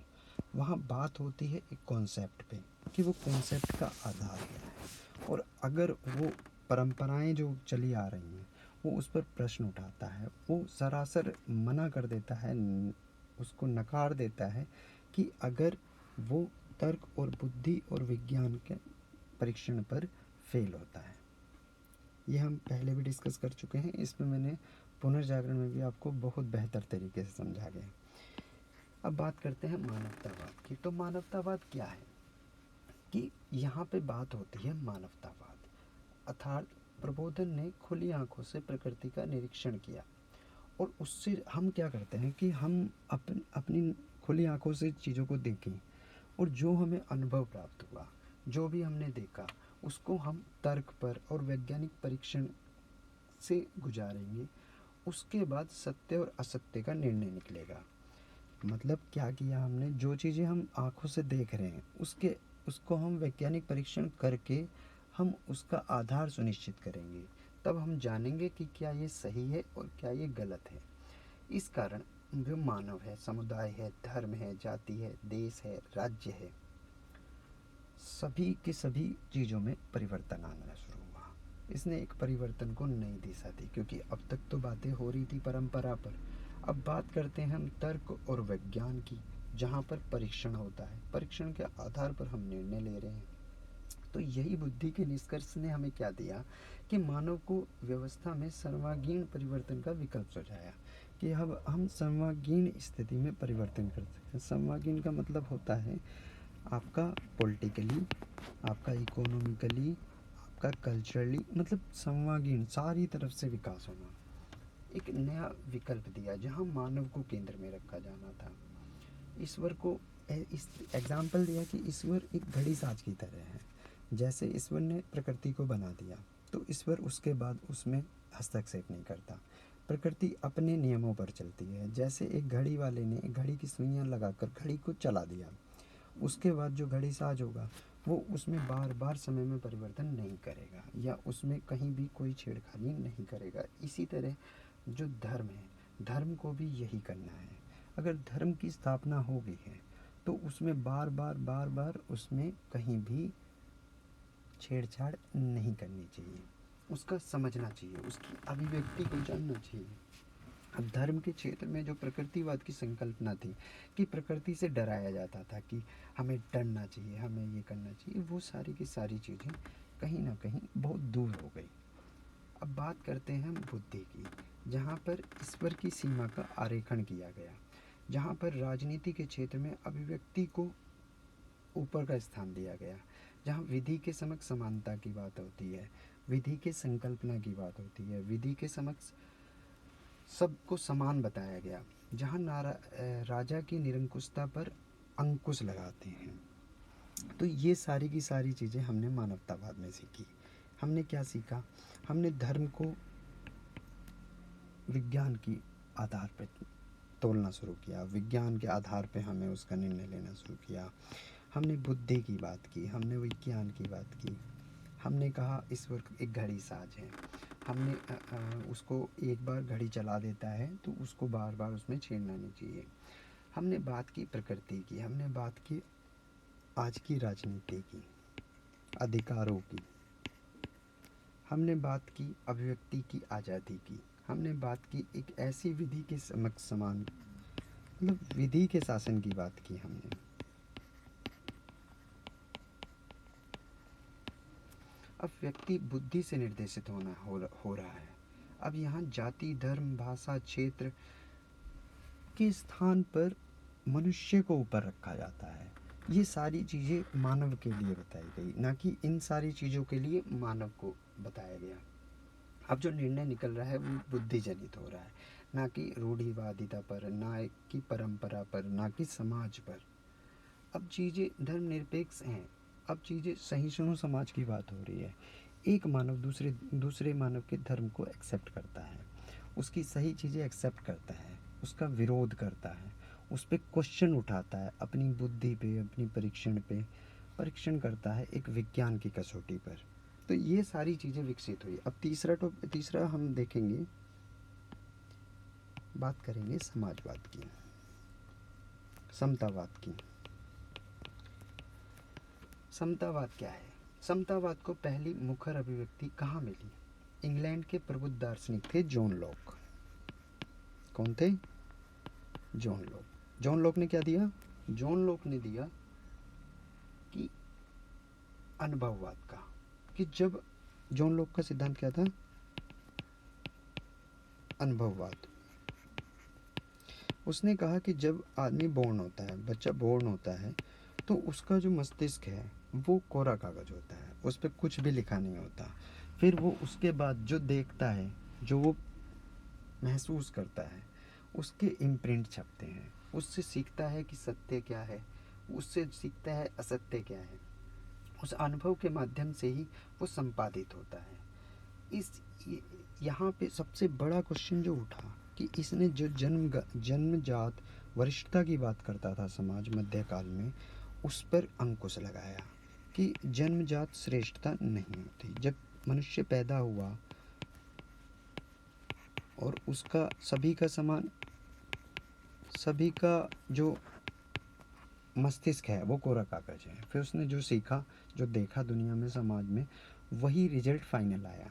वहाँ बात होती है एक कॉन्सेप्ट पे कि वो कॉन्सेप्ट का आधार क्या है, और अगर वो परंपराएं जो चली आ रही हैं वो उस पर प्रश्न उठाता है, वो सरासर मना कर देता है, उसको नकार देता है कि अगर वो तर्क और बुद्धि और विज्ञान के परीक्षण पर फेल होता है। ये हम पहले भी डिस्कस कर चुके हैं, इसमें मैंने पुनर्जागरण में भी आपको बहुत बेहतर तरीके से समझा गया। अब बात करते हैं मानवतावाद की। तो मानवतावाद क्या है कि यहाँ पे बात होती है मानवतावाद, अर्थात प्रबोधन ने खुली आंखों से प्रकृति का निरीक्षण किया और उससे हम क्या करते हैं कि हम अपनी खुली आंखों से चीज़ों को देखें, और जो हमें अनुभव प्राप्त हुआ, जो भी हमने देखा, उसको हम तर्क पर और वैज्ञानिक परीक्षण से गुजारेंगे। उसके बाद सत्य और असत्य का निर्णय निकलेगा। मतलब क्या किया हमने, जो चीज़ें हम आँखों से देख रहे हैं उसको हम वैज्ञानिक परीक्षण करके हम उसका आधार सुनिश्चित करेंगे। तब हम जानेंगे कि क्या ये सही है और क्या ये गलत है। इस कारण जो मानव है, समुदाय है, धर्म है, जाति है, देश है, राज्य है, सभी की सभी चीज़ों में परिवर्तन आना शुरू हुआ। इसने एक परिवर्तन को नई दिशा दी, क्योंकि अब तक तो बातें हो रही थी परंपरा पर। अब बात करते हैं हम तर्क और विज्ञान की, जहाँ पर परीक्षण होता है, परीक्षण के आधार पर हम निर्णय ले रहे हैं। तो यही बुद्धि के निष्कर्ष ने हमें क्या दिया कि मानव को व्यवस्था में सर्वांगीण परिवर्तन का विकल्प सुझाया कि अब हम सर्वांगीण स्थिति में परिवर्तन कर सकते हैं। सर्वांगीण का मतलब होता है आपका पॉलिटिकली, आपका इकोनॉमिकली, आपका कल्चरली, मतलब सर्वांगीण सारी तरफ से विकास होना। एक नया विकल्प दिया जहाँ मानव को केंद्र में रखा जाना था। ईश्वर को इस एग्जाम्पल दिया कि ईश्वर एक घड़ी साज की तरह है। जैसे ईश्वर ने प्रकृति को बना दिया तो ईश्वर उसके बाद उसमें हस्तक्षेप नहीं करता, प्रकृति अपने नियमों पर चलती है। जैसे एक घड़ी वाले ने एक घड़ी की सुइयां लगाकर घड़ी को चला दिया, उसके बाद जो घड़ी साज होगा वो उसमें बार बार समय में परिवर्तन नहीं करेगा या उसमें कहीं भी कोई छेड़खानी नहीं करेगा। इसी तरह जो धर्म है, धर्म को भी यही करना है। अगर धर्म की स्थापना हो गई है तो उसमें बार बार उसमें कहीं भी छेड़छाड़ नहीं करनी चाहिए, उसका समझना चाहिए, उसकी अभिव्यक्ति को जानना चाहिए। अब धर्म के क्षेत्र में जो प्रकृतिवाद की संकल्पना थी कि प्रकृति से डराया जाता था कि हमें डरना चाहिए, हमें ये करना चाहिए, वो सारी की सारी चीज़ें कहीं ना कहीं बहुत दूर हो गई। अब बात करते हैं हम बुद्धि की, जहाँ पर ईश्वर की सीमा का आरेखण किया गया। जहाँ पर राजनीति के क्षेत्र में अभिव्यक्ति को ऊपर का स्थान दिया गया, जहाँ विधि के समक्ष समानता की बात होती है, विधि के संकल्पना की बात होती है, विधि के समक्ष सबको समान बताया गया, जहाँ राजा की निरंकुशता पर अंकुश लगाते हैं। तो ये सारी की सारी चीज़ें हमने मानवतावाद में सीखी। हमने क्या सीखा? हमने धर्म को विज्ञान की आधार पर तोलना शुरू किया, विज्ञान के आधार पे हमें उसका निर्णय लेना शुरू किया। हमने बुद्धि की बात की, हमने विज्ञान की बात की, हमने कहा ईश्वर एक घड़ी साज है, हमने उसको एक बार घड़ी चला देता है तो उसको बार बार उसमें छेड़ना नहीं चाहिए। हमने बात की प्रकृति की, हमने बात की आज की राजनीति की, अधिकारों की, हमने बात की अभिव्यक्ति की आज़ादी की, हमने बात की एक ऐसी विधि के समक्ष समान, मतलब विधि के शासन की बात की हमने। अब व्यक्ति बुद्धि से निर्देशित हो रहा है। अब यहाँ जाति, धर्म, भाषा, क्षेत्र के स्थान पर मनुष्य को ऊपर रखा जाता है। ये सारी चीज़ें मानव के लिए बताई गई, ना कि इन सारी चीज़ों के लिए मानव को बताया गया। अब जो निर्णय निकल रहा है वो बुद्धि जनित हो रहा है, ना कि रूढ़िवादिता पर, ना कि परंपरा पर, ना कि समाज पर। अब चीज़ें धर्मनिरपेक्ष हैं। अब चीज़ें सहिष्णु समाज की बात हो रही है। एक मानव दूसरे मानव के धर्म को एक्सेप्ट करता है, उसकी सही चीज़ें एक्सेप्ट करता है, उसका विरोध करता है, उस पर क्वेश्चन उठाता है, अपनी बुद्धि पे, अपनी परीक्षण करता है एक विज्ञान की कसौटी पर। तो ये सारी चीज़ें विकसित हुई। अब तीसरा हम देखेंगे, बात करेंगे समाजवाद की, समतावाद की। समतावाद क्या है? समतावाद को पहली मुखर अभिव्यक्ति कहाँ मिली? इंग्लैंड के प्रबुद्ध दार्शनिक थे जॉन लॉक। कौन थे? John Locke. जॉन लॉक ने क्या दिया? जॉन लॉक ने दिया कि अनुभववाद का, कि जब जॉन लॉक का सिद्धांत क्या था? अनुभववाद। उसने कहा कि जब आदमी बोर्न होता है, बच्चा बोर्न होता है, तो उसका जो मस्तिष्क है वो कोरा कागज होता है, उस पर कुछ भी लिखा नहीं होता। फिर वो उसके बाद जो देखता है, जो वो महसूस करता है, उसके इम्प्रिंट छपते हैं। उससे सीखता है कि सत्य क्या है, उससे सीखता है असत्य क्या है। उस अनुभव के माध्यम से ही वो संपादित होता है। यहाँ पे सबसे बड़ा क्वेश्चन जो उठा कि इसने जो जन्मजात वरिष्ठता की बात करता था समाज मध्यकाल में, उस पर अंकुश लगाया कि जन्मजात श्रेष्ठता नहीं होती। जब मनुष्य पैदा हुआ और उसका सभी का जो मस्तिष्क है वो कोरा कागज है, फिर उसने जो सीखा, जो देखा दुनिया में, समाज में, वही रिजल्ट फाइनल आया।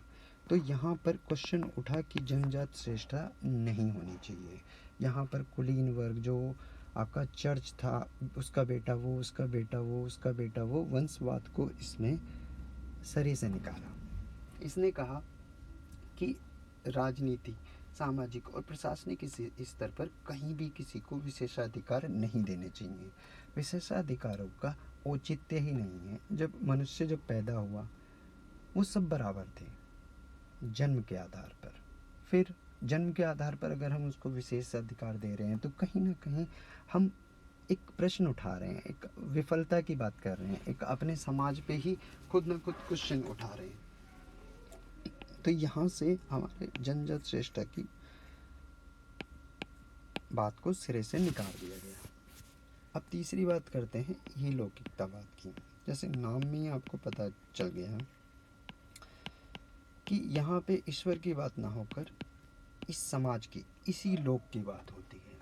तो यहाँ पर क्वेश्चन उठा कि जन्मजात श्रेष्ठता नहीं होनी चाहिए। यहाँ पर कुलीन वर्ग, जो आपका चर्च था, उसका बेटा वो, उसका बेटा वो, उसका बेटा वो, वंशवाद को इसने सरे से निकाला। इसने कहा कि राजनीति, सामाजिक और प्रशासनिक स्तर पर कहीं भी किसी को विशेषाधिकार नहीं देने चाहिए। विशेषाधिकारों का औचित्य ही नहीं है। जब मनुष्य जब पैदा हुआ वो सब बराबर थे जन्म के आधार पर। फिर जन्म के आधार पर अगर हम उसको विशेष अधिकार दे रहे हैं तो कहीं ना कहीं हम एक प्रश्न उठा रहे हैं, एक विफलता की बात कर रहे हैं, एक अपने समाज पे ही खुद न खुद क्वेश्चन उठा रहे हैं। तो यहाँ से हमारे जन्मजात श्रेष्ठता की बात को सिरे से निकाल दिया गया। अब तीसरी बात करते हैं ये लौकिकतावाद की। जैसे नाम में ही आपको पता चल गया है कि यहाँ पे ईश्वर की बात ना होकर इस समाज की, इसी लोक की बात होती है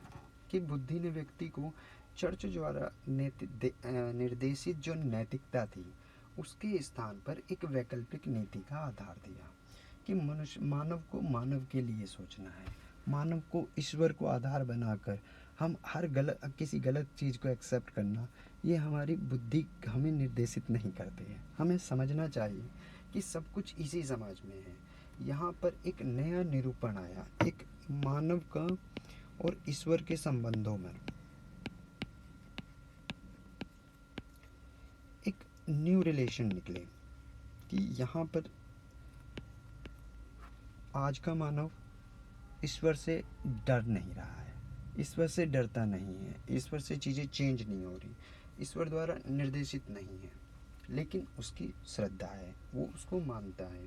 कि बुद्धि ने व्यक्ति को चर्च द्वारा निर्देशित जो नैतिकता थी उसके स्थान पर एक वैकल्पिक नीति का आधार दिया कि मानव को मानव के लिए सोचना है। मानव को ईश्वर को आधार बनाकर हम किसी गलत चीज़ को एक्सेप्ट करना, ये हमारी बुद्धि हमें निर्देशित नहीं करती है। हमें समझना चाहिए कि सब कुछ इसी समाज में है। यहाँ पर एक नया निरूपण आया, एक मानव का और ईश्वर के संबंधों में एक न्यू रिलेशन निकले कि यहाँ पर आज का मानव ईश्वर से डर नहीं रहा है, ईश्वर से डरता नहीं है, ईश्वर से चीज़ें चेंज नहीं हो रही, ईश्वर द्वारा निर्देशित नहीं है, लेकिन उसकी श्रद्धा है, वो उसको मानता है।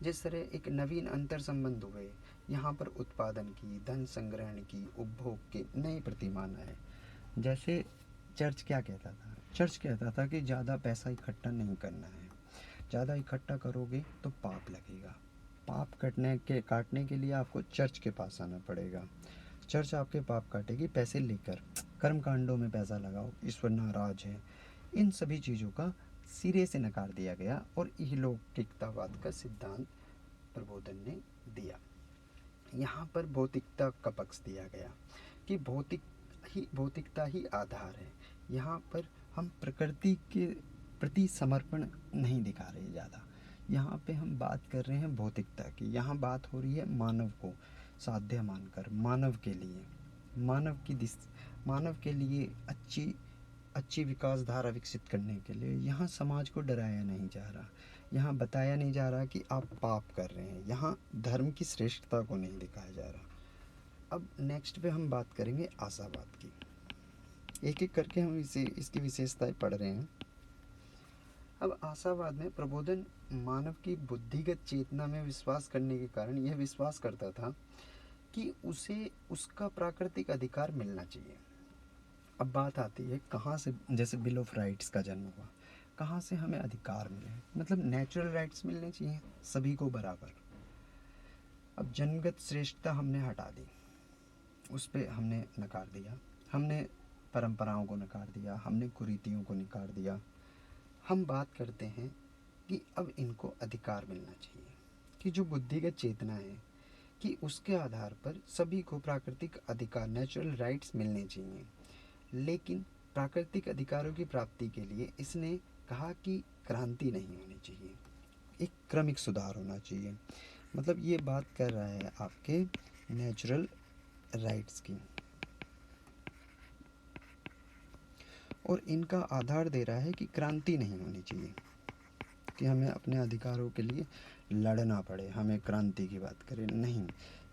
जिस तरह एक नवीन अंतर संबंध हुए, यहाँ पर उत्पादन की, धन संग्रहण की, उपभोग के नए प्रतिमान आए। जैसे चर्च क्या कहता था? चर्च कहता था कि ज़्यादा पैसा इकट्ठा नहीं करना है, ज़्यादा इकट्ठा करोगे तो पाप लगेगा, पाप काटने के लिए आपको चर्च के पास आना पड़ेगा, चर्च आपके पाप काटेगी, पैसे लेकर कर्म कांडों में पैसा लगाओ, ईश्वर नाराज है। इन सभी चीज़ों का सिरे से नकार दिया गया और इहलौकिकतावाद का सिद्धांत प्रबोधन ने दिया। यहाँ पर भौतिकता का पक्ष दिया गया कि भौतिकता ही आधार है। यहाँ पर हम प्रकृति के प्रति समर्पण नहीं दिखा रहे ज़्यादा, यहाँ पे हम बात कर रहे हैं भौतिकता की। यहाँ बात हो रही है मानव को साध्य मानकर, मानव के लिए अच्छी विकास धारा विकसित करने के लिए। यहाँ समाज को डराया नहीं जा रहा, यहाँ बताया नहीं जा रहा कि आप पाप कर रहे हैं, यहाँ धर्म की श्रेष्ठता को नहीं दिखाया जा रहा। अब नेक्स्ट पे हम बात करेंगे आशावाद की। एक एक करके हम इसकी विशेषताएं पढ़ रहे हैं। अब आशावाद में प्रबोधन मानव की बुद्धिगत चेतना में विश्वास करने के कारण यह विश्वास करता था कि उसे उसका प्राकृतिक अधिकार मिलना चाहिए। अब बात आती है कहाँ से, जैसे बिल ऑफ राइट्स का जन्म हुआ, कहाँ से हमें अधिकार मिले, मतलब नेचुरल राइट्स मिलने चाहिए सभी को बराबर। अब जन्मगत श्रेष्ठता हमने हटा दी, उस पर हमने नकार दिया, हमने परंपराओं को नकार दिया, हमने कुरीतियों को नकार दिया। हम बात करते हैं कि अब इनको अधिकार मिलना चाहिए, कि जो बुद्धिगत चेतना है कि उसके आधार पर सभी को प्राकृतिक अधिकार, नेचुरल राइट्स मिलने चाहिए। लेकिन प्राकृतिक अधिकारों की प्राप्ति के लिए इसने कहा कि क्रांति नहीं होनी चाहिए, एक क्रमिक सुधार होना चाहिए। मतलब ये बात कर रहा है आपके नेचुरल राइट्स की, और इनका आधार दे रहा है कि क्रांति नहीं होनी चाहिए, कि हमें अपने अधिकारों के लिए लड़ना पड़े, हमें क्रांति की बात करें नहीं।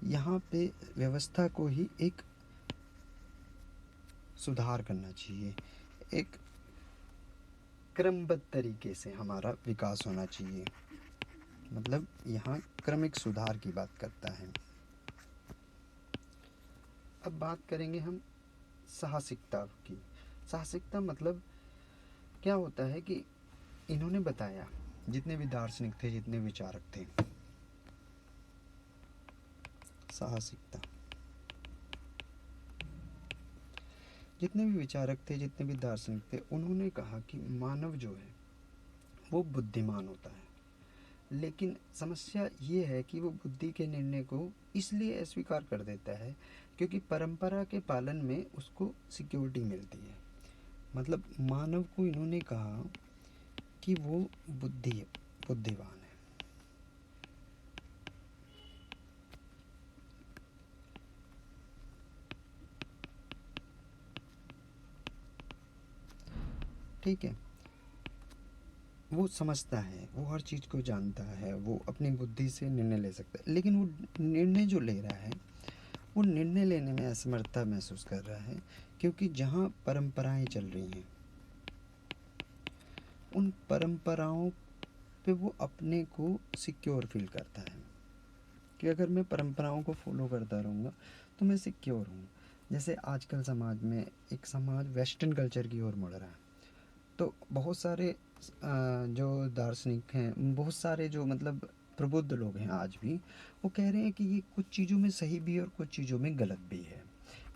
यहाँ पे व्यवस्था को ही एक सुधार करना चाहिए, एक क्रमबद्ध तरीके से हमारा विकास होना चाहिए। मतलब यहाँ क्रमिक सुधार की बात करता है। अब बात करेंगे हम साहसिकता की। साहसिकता मतलब क्या होता है कि इन्होंने बताया, जितने भी दार्शनिक थे, जितने विचारक थे, साहसिकता, जितने भी विचारक थे, जितने भी दार्शनिक थे, उन्होंने कहा कि मानव जो है वो बुद्धिमान होता है, लेकिन समस्या ये है कि वो बुद्धि के निर्णय को इसलिए अस्वीकार कर देता है क्योंकि परंपरा के पालन में उसको सिक्योरिटी मिलती है। मतलब मानव को इन्होंने कहा कि वो बुद्धिमान है। ठीक है, वो समझता है, वो हर चीज़ को जानता है, वो अपनी बुद्धि से निर्णय ले सकता है, लेकिन वो निर्णय जो ले रहा है वो निर्णय लेने में असमर्थता महसूस कर रहा है, क्योंकि जहाँ परंपराएं चल रही हैं उन परंपराओं पे वो अपने को सिक्योर फील करता है कि अगर मैं परंपराओं को फॉलो करता रहूँगा तो मैं सिक्योर हूँ। जैसे आजकल समाज में एक समाज वेस्टर्न कल्चर की ओर मुड़ रहा है, तो बहुत सारे जो दार्शनिक हैं, बहुत सारे जो मतलब प्रबुद्ध लोग हैं आज भी, वो कह रहे हैं कि ये कुछ चीज़ों में सही भी है और कुछ चीज़ों में गलत भी है,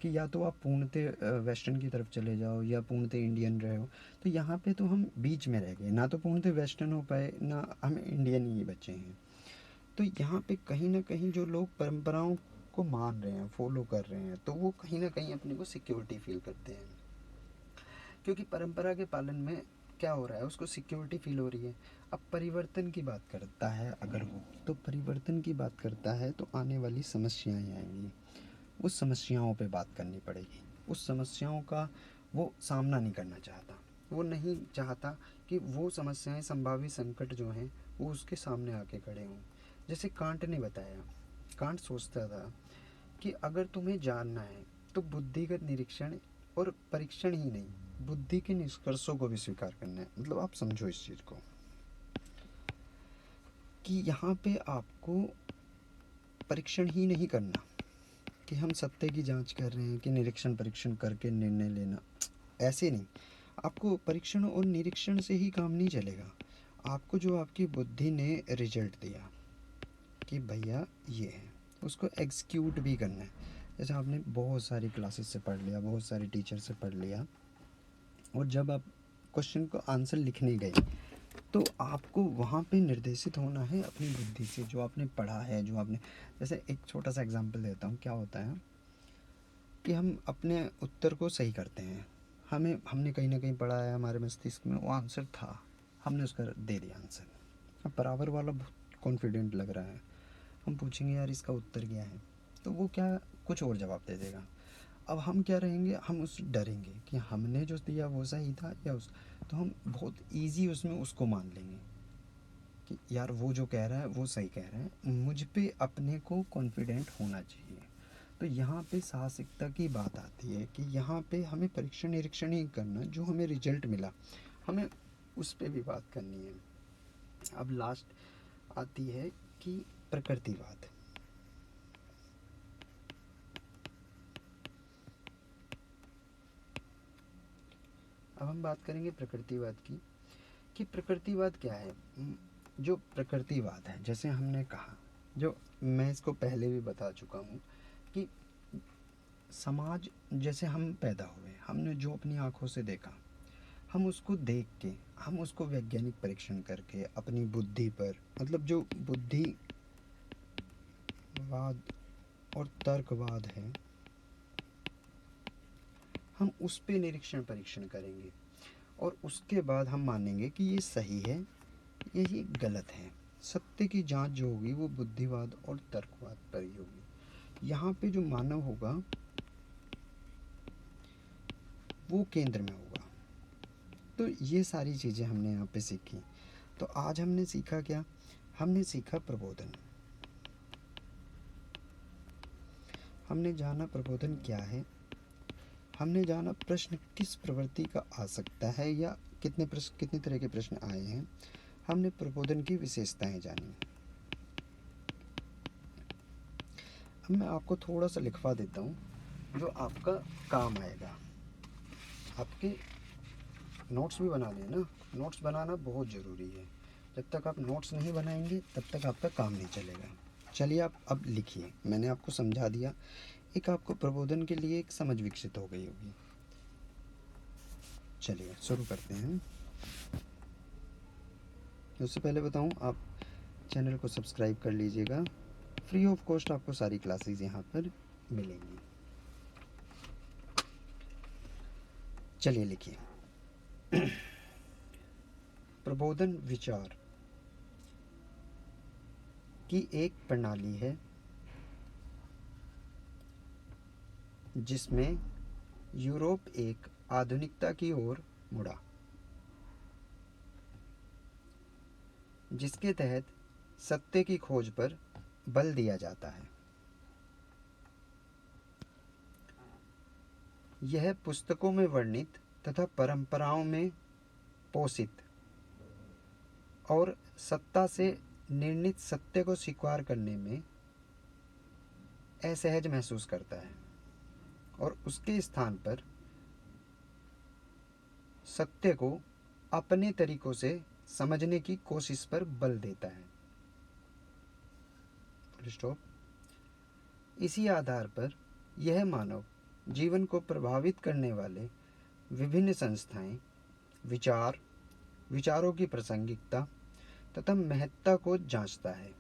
कि या तो आप पूर्णतः वेस्टर्न की तरफ चले जाओ या पूर्णतः इंडियन रहे हो। तो यहाँ पे तो हम बीच में रह गए, ना तो पूर्णतः वेस्टर्न हो पाए, ना हम इंडियन ही बचे हैं। तो यहाँ पे कहीं ना कहीं जो लोग परंपराओं को मान रहे हैं, फॉलो कर रहे हैं, तो वो कहीं ना कहीं अपने को सिक्योरिटी फील करते हैं, क्योंकि परंपरा के पालन में क्या हो रहा है, उसको सिक्योरिटी फील हो रही है। अब परिवर्तन की बात करता है अगर वो, तो परिवर्तन की बात करता है तो आने वाली समस्याएं आएंगी। उस समस्याओं पे बात करनी पड़ेगी। उस समस्याओं का वो सामना नहीं करना चाहता, वो नहीं चाहता कि वो समस्याएं, संभावित संकट जो हैं वो उसके सामने आके खड़े हों। जैसे कांट ने बताया, कांट सोचता था कि अगर तुम्हें जानना है तो बुद्धिगत निरीक्षण और परीक्षण ही नहीं, बुद्धि के निष्कर्षों को भी स्वीकार करना है। मतलब आप समझो इस चीज़ को कि यहाँ पे आपको परीक्षण ही नहीं करना कि हम सत्य की जांच कर रहे हैं कि निरीक्षण परीक्षण करके निर्णय लेना, ऐसे नहीं। आपको परीक्षण और निरीक्षण से ही काम नहीं चलेगा। आपको जो आपकी बुद्धि ने रिजल्ट दिया कि भैया ये है, उसको एग्जीक्यूट भी करना है। जैसे आपने बहुत सारी क्लासेस से पढ़ लिया, बहुत सारे टीचर से पढ़ लिया, और जब आप क्वेश्चन को आंसर लिखने गए तो आपको वहाँ पे निर्देशित होना है अपनी बुद्धि से, जो आपने पढ़ा है, जो आपने, जैसे एक छोटा सा एग्जांपल देता हूँ। क्या होता है कि हम अपने उत्तर को सही करते हैं, हमने कहीं ना कहीं पढ़ा है, हमारे मस्तिष्क में वो आंसर था, हमने उसका दे दिया आंसर। अब बराबर वाला बहुत कॉन्फिडेंट लग रहा है, हम पूछेंगे यार इसका उत्तर क्या है, तो वो क्या कुछ और जवाब दे देगा। अब हम क्या रहेंगे, हम उस डरेंगे कि हमने जो दिया वो सही था या उस, तो हम बहुत इजी उसमें उसको मान लेंगे कि यार वो जो कह रहा है वो सही कह रहा है, मुझ पे अपने को कॉन्फिडेंट होना चाहिए। तो यहाँ पे साहसिकता की बात आती है कि यहाँ पे हमें परीक्षण निरीक्षण ही करना, जो हमें रिजल्ट मिला हमें उस पे भी बात करनी है। अब लास्ट आती है कि प्रकृतिवाद। अब हम बात करेंगे प्रकृतिवाद की कि प्रकृतिवाद क्या है। जो प्रकृतिवाद है, जैसे हमने कहा, जो मैं इसको पहले भी बता चुका हूँ कि समाज, जैसे हम पैदा हुए, हमने जो अपनी आँखों से देखा, हम उसको देख के, हम उसको वैज्ञानिक परीक्षण करके अपनी बुद्धि पर, मतलब जो बुद्धिवाद और तर्कवाद है, हम उस पे निरीक्षण परीक्षण करेंगे और उसके बाद हम मानेंगे कि ये सही है, ये गलत है। सत्य की जांच जो होगी वो बुद्धिवाद और तर्कवाद पर ही होगी। यहाँ पे जो मानव होगा वो केंद्र में होगा। तो ये सारी चीज़ें हमने यहाँ पे सीखी। तो आज हमने सीखा क्या, हमने सीखा प्रबोधन, हमने जाना प्रबोधन क्या है, हमने जाना प्रश्न किस प्रवृत्ति का आ सकता है या कितने तरह के प्रश्न आए हैं, हमने प्रबोधन की विशेषताएं जानी। अब मैं आपको थोड़ा सा लिखवा देता हूँ जो आपका काम आएगा। आपके नोट्स भी बना लेना, नोट्स बनाना बहुत ज़रूरी है। जब तक आप नोट्स नहीं बनाएंगे तब तक आपका काम नहीं चलेगा। चलिए आप अब लिखिए, मैंने आपको समझा दिया, एक आपको प्रबोधन के लिए एक समझ विकसित हो गई होगी। चलिए शुरू करते हैं। उससे पहले बताऊं, आप चैनल को सब्सक्राइब कर लीजिएगा, फ्री ऑफ कॉस्ट आपको सारी क्लासेस यहाँ पर मिलेंगी। चलिए लिखिए। प्रबोधन विचार की एक प्रणाली है जिसमें यूरोप एक आधुनिकता की ओर मुड़ा, जिसके तहत सत्य की खोज पर बल दिया जाता है। यह पुस्तकों में वर्णित तथा परंपराओं में पोषित और सत्ता से निर्णित सत्य को स्वीकार करने में असहज महसूस करता है और उसके स्थान पर सत्य को अपने तरीकों से समझने की कोशिश पर बल देता है। स्टॉप। इसी आधार पर यह मानव जीवन को प्रभावित करने वाले विभिन्न संस्थाएं, विचारों की प्रासंगिकता तथा महत्ता को जांचता है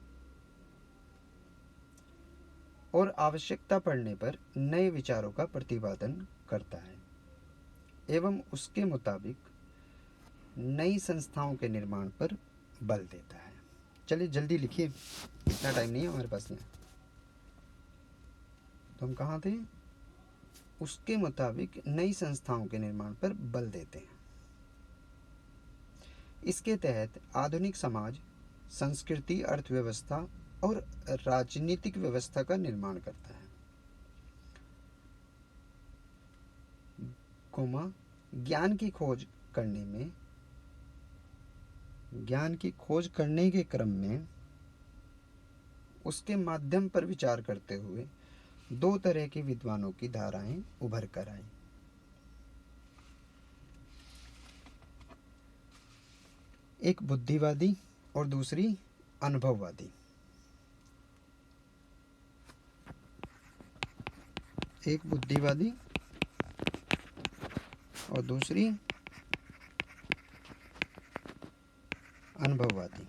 और आवश्यकता पड़ने पर नए विचारों का प्रतिपादन करता है एवं उसके मुताबिक नई संस्थाओं के निर्माण पर बल देता है। चलिए जल्दी लिखिए, इतना टाइम नहीं है हमारे पास में। तो हम कहाँ थे, उसके मुताबिक नई संस्थाओं के निर्माण पर बल देते हैं। इसके तहत आधुनिक समाज, संस्कृति, अर्थव्यवस्था और राजनीतिक व्यवस्था का निर्माण करता है। ज्ञान की खोज करने के क्रम में उसके माध्यम पर विचार करते हुए दो तरह के विद्वानों की धाराएं उभर कर आई। एक बुद्धिवादी और दूसरी अनुभववादी। एक बुद्धिवादी और दूसरी अनुभववादी।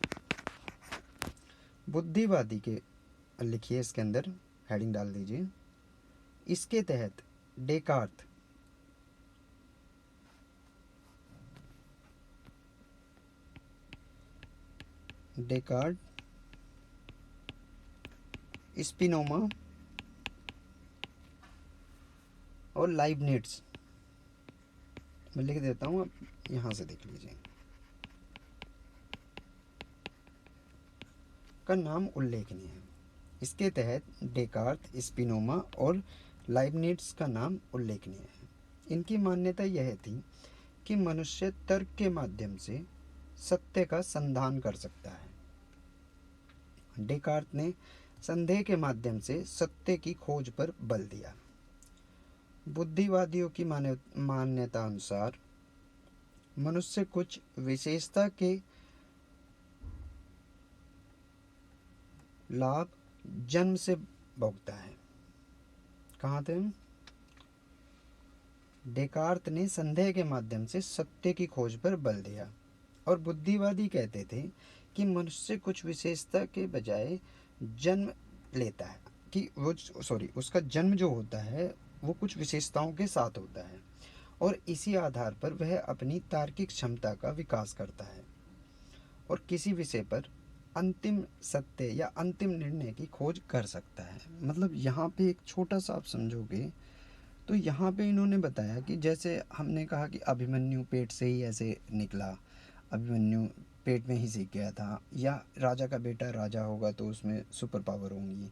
बुद्धिवादी के लिखिए, इसके अंदर हेडिंग डाल दीजिए। इसके तहत डेकार्त, स्पिनोजा और लाइबनिट्ज, मैं लिख देता हूँ, आप यहाँ से देख लीजिए, का नाम उल्लेखनीय है। इसके तहत डेकार्त, स्पिनोजा और लाइबनिट्ज का नाम उल्लेखनीय है। इनकी मान्यता यह थी कि मनुष्य तर्क के माध्यम से सत्य का संधान कर सकता है। डेकार्त ने संदेह के माध्यम से सत्य की खोज पर बल दिया। बुद्धिवादियों की मान्यता अनुसार मनुष्य कुछ विशेषता के लाभ जन्म से भोगता है। कहाँ थे हम? डेकार्त ने संदेह के माध्यम से सत्य की खोज पर बल दिया और बुद्धिवादी कहते थे कि मनुष्य कुछ विशेषता के बजाय जन्म लेता है, कि उसका जन्म जो होता है वो कुछ विशेषताओं के साथ होता है और इसी आधार पर वह अपनी तार्किक क्षमता का विकास करता है और किसी विषय पर अंतिम सत्य या अंतिम निर्णय की खोज कर सकता है। मतलब यहाँ पे एक छोटा सा आप समझोगे तो यहाँ पे इन्होंने बताया कि जैसे हमने कहा कि अभिमन्यु पेट से ही ऐसे निकला, अभिमन्यु पेट में ही सीख गया था, या राजा का बेटा राजा होगा तो उसमें सुपर पावर होंगी,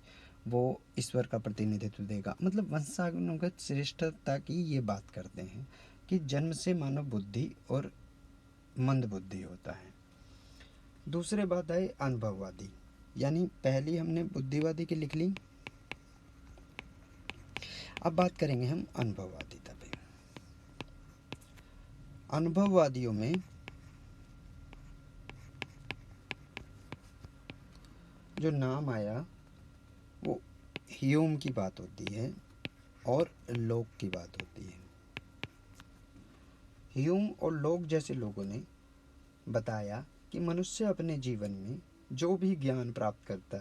वो ईश्वर का प्रतिनिधित्व देगा। मतलब वंशानुगत श्रेष्ठता की ये बात करते हैं कि जन्म से मानव बुद्धि और मंद बुद्धि होता है। दूसरे बात आए अनुभववादी, यानी पहली हमने बुद्धिवादी की लिख ली, अब बात करेंगे हम अनुभववादिता पे। अनुभववादियों में जो नाम आया वो ह्यूम की बात होती है और लोक की बात होती है। ह्यूम और लोक जैसे लोगों ने बताया कि मनुष्य अपने जीवन में जो भी ज्ञान प्राप्त करता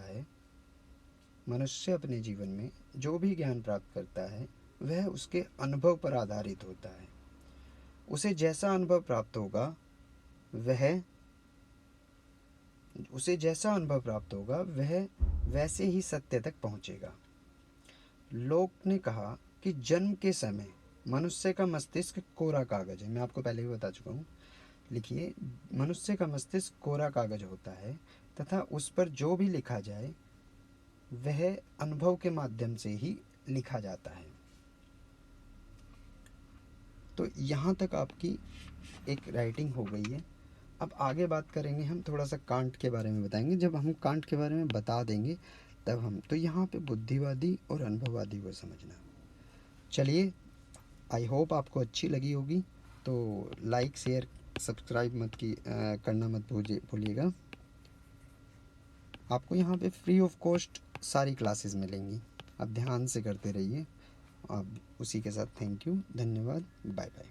है वह उसके अनुभव पर आधारित होता है। उसे जैसा अनुभव प्राप्त होगा वह वैसे ही सत्य तक पहुंचेगा। लोक ने कहा कि जन्म के समय मनुष्य का मस्तिष्क कोरा कागज है। मैं आपको पहले ही बता चुका हूँ, लिखिए, मनुष्य का मस्तिष्क कोरा कागज होता है तथा उस पर जो भी लिखा जाए वह अनुभव के माध्यम से ही लिखा जाता है। तो यहाँ तक आपकी एक राइटिंग हो गई है। अब आगे बात करेंगे हम, थोड़ा सा कांट के बारे में बताएंगे। जब हम कांट के बारे में बता देंगे तब हम, तो यहाँ पे बुद्धिवादी और अनुभववादी को समझना। चलिए, आई होप आपको अच्छी लगी होगी। तो लाइक, शेयर, सब्सक्राइब करना मत भूलिएगा। आपको यहाँ पे फ्री ऑफ कॉस्ट सारी क्लासेस मिलेंगी, आप ध्यान से करते रहिए। आप उसी के साथ थैंक यू, धन्यवाद, बाय बाय।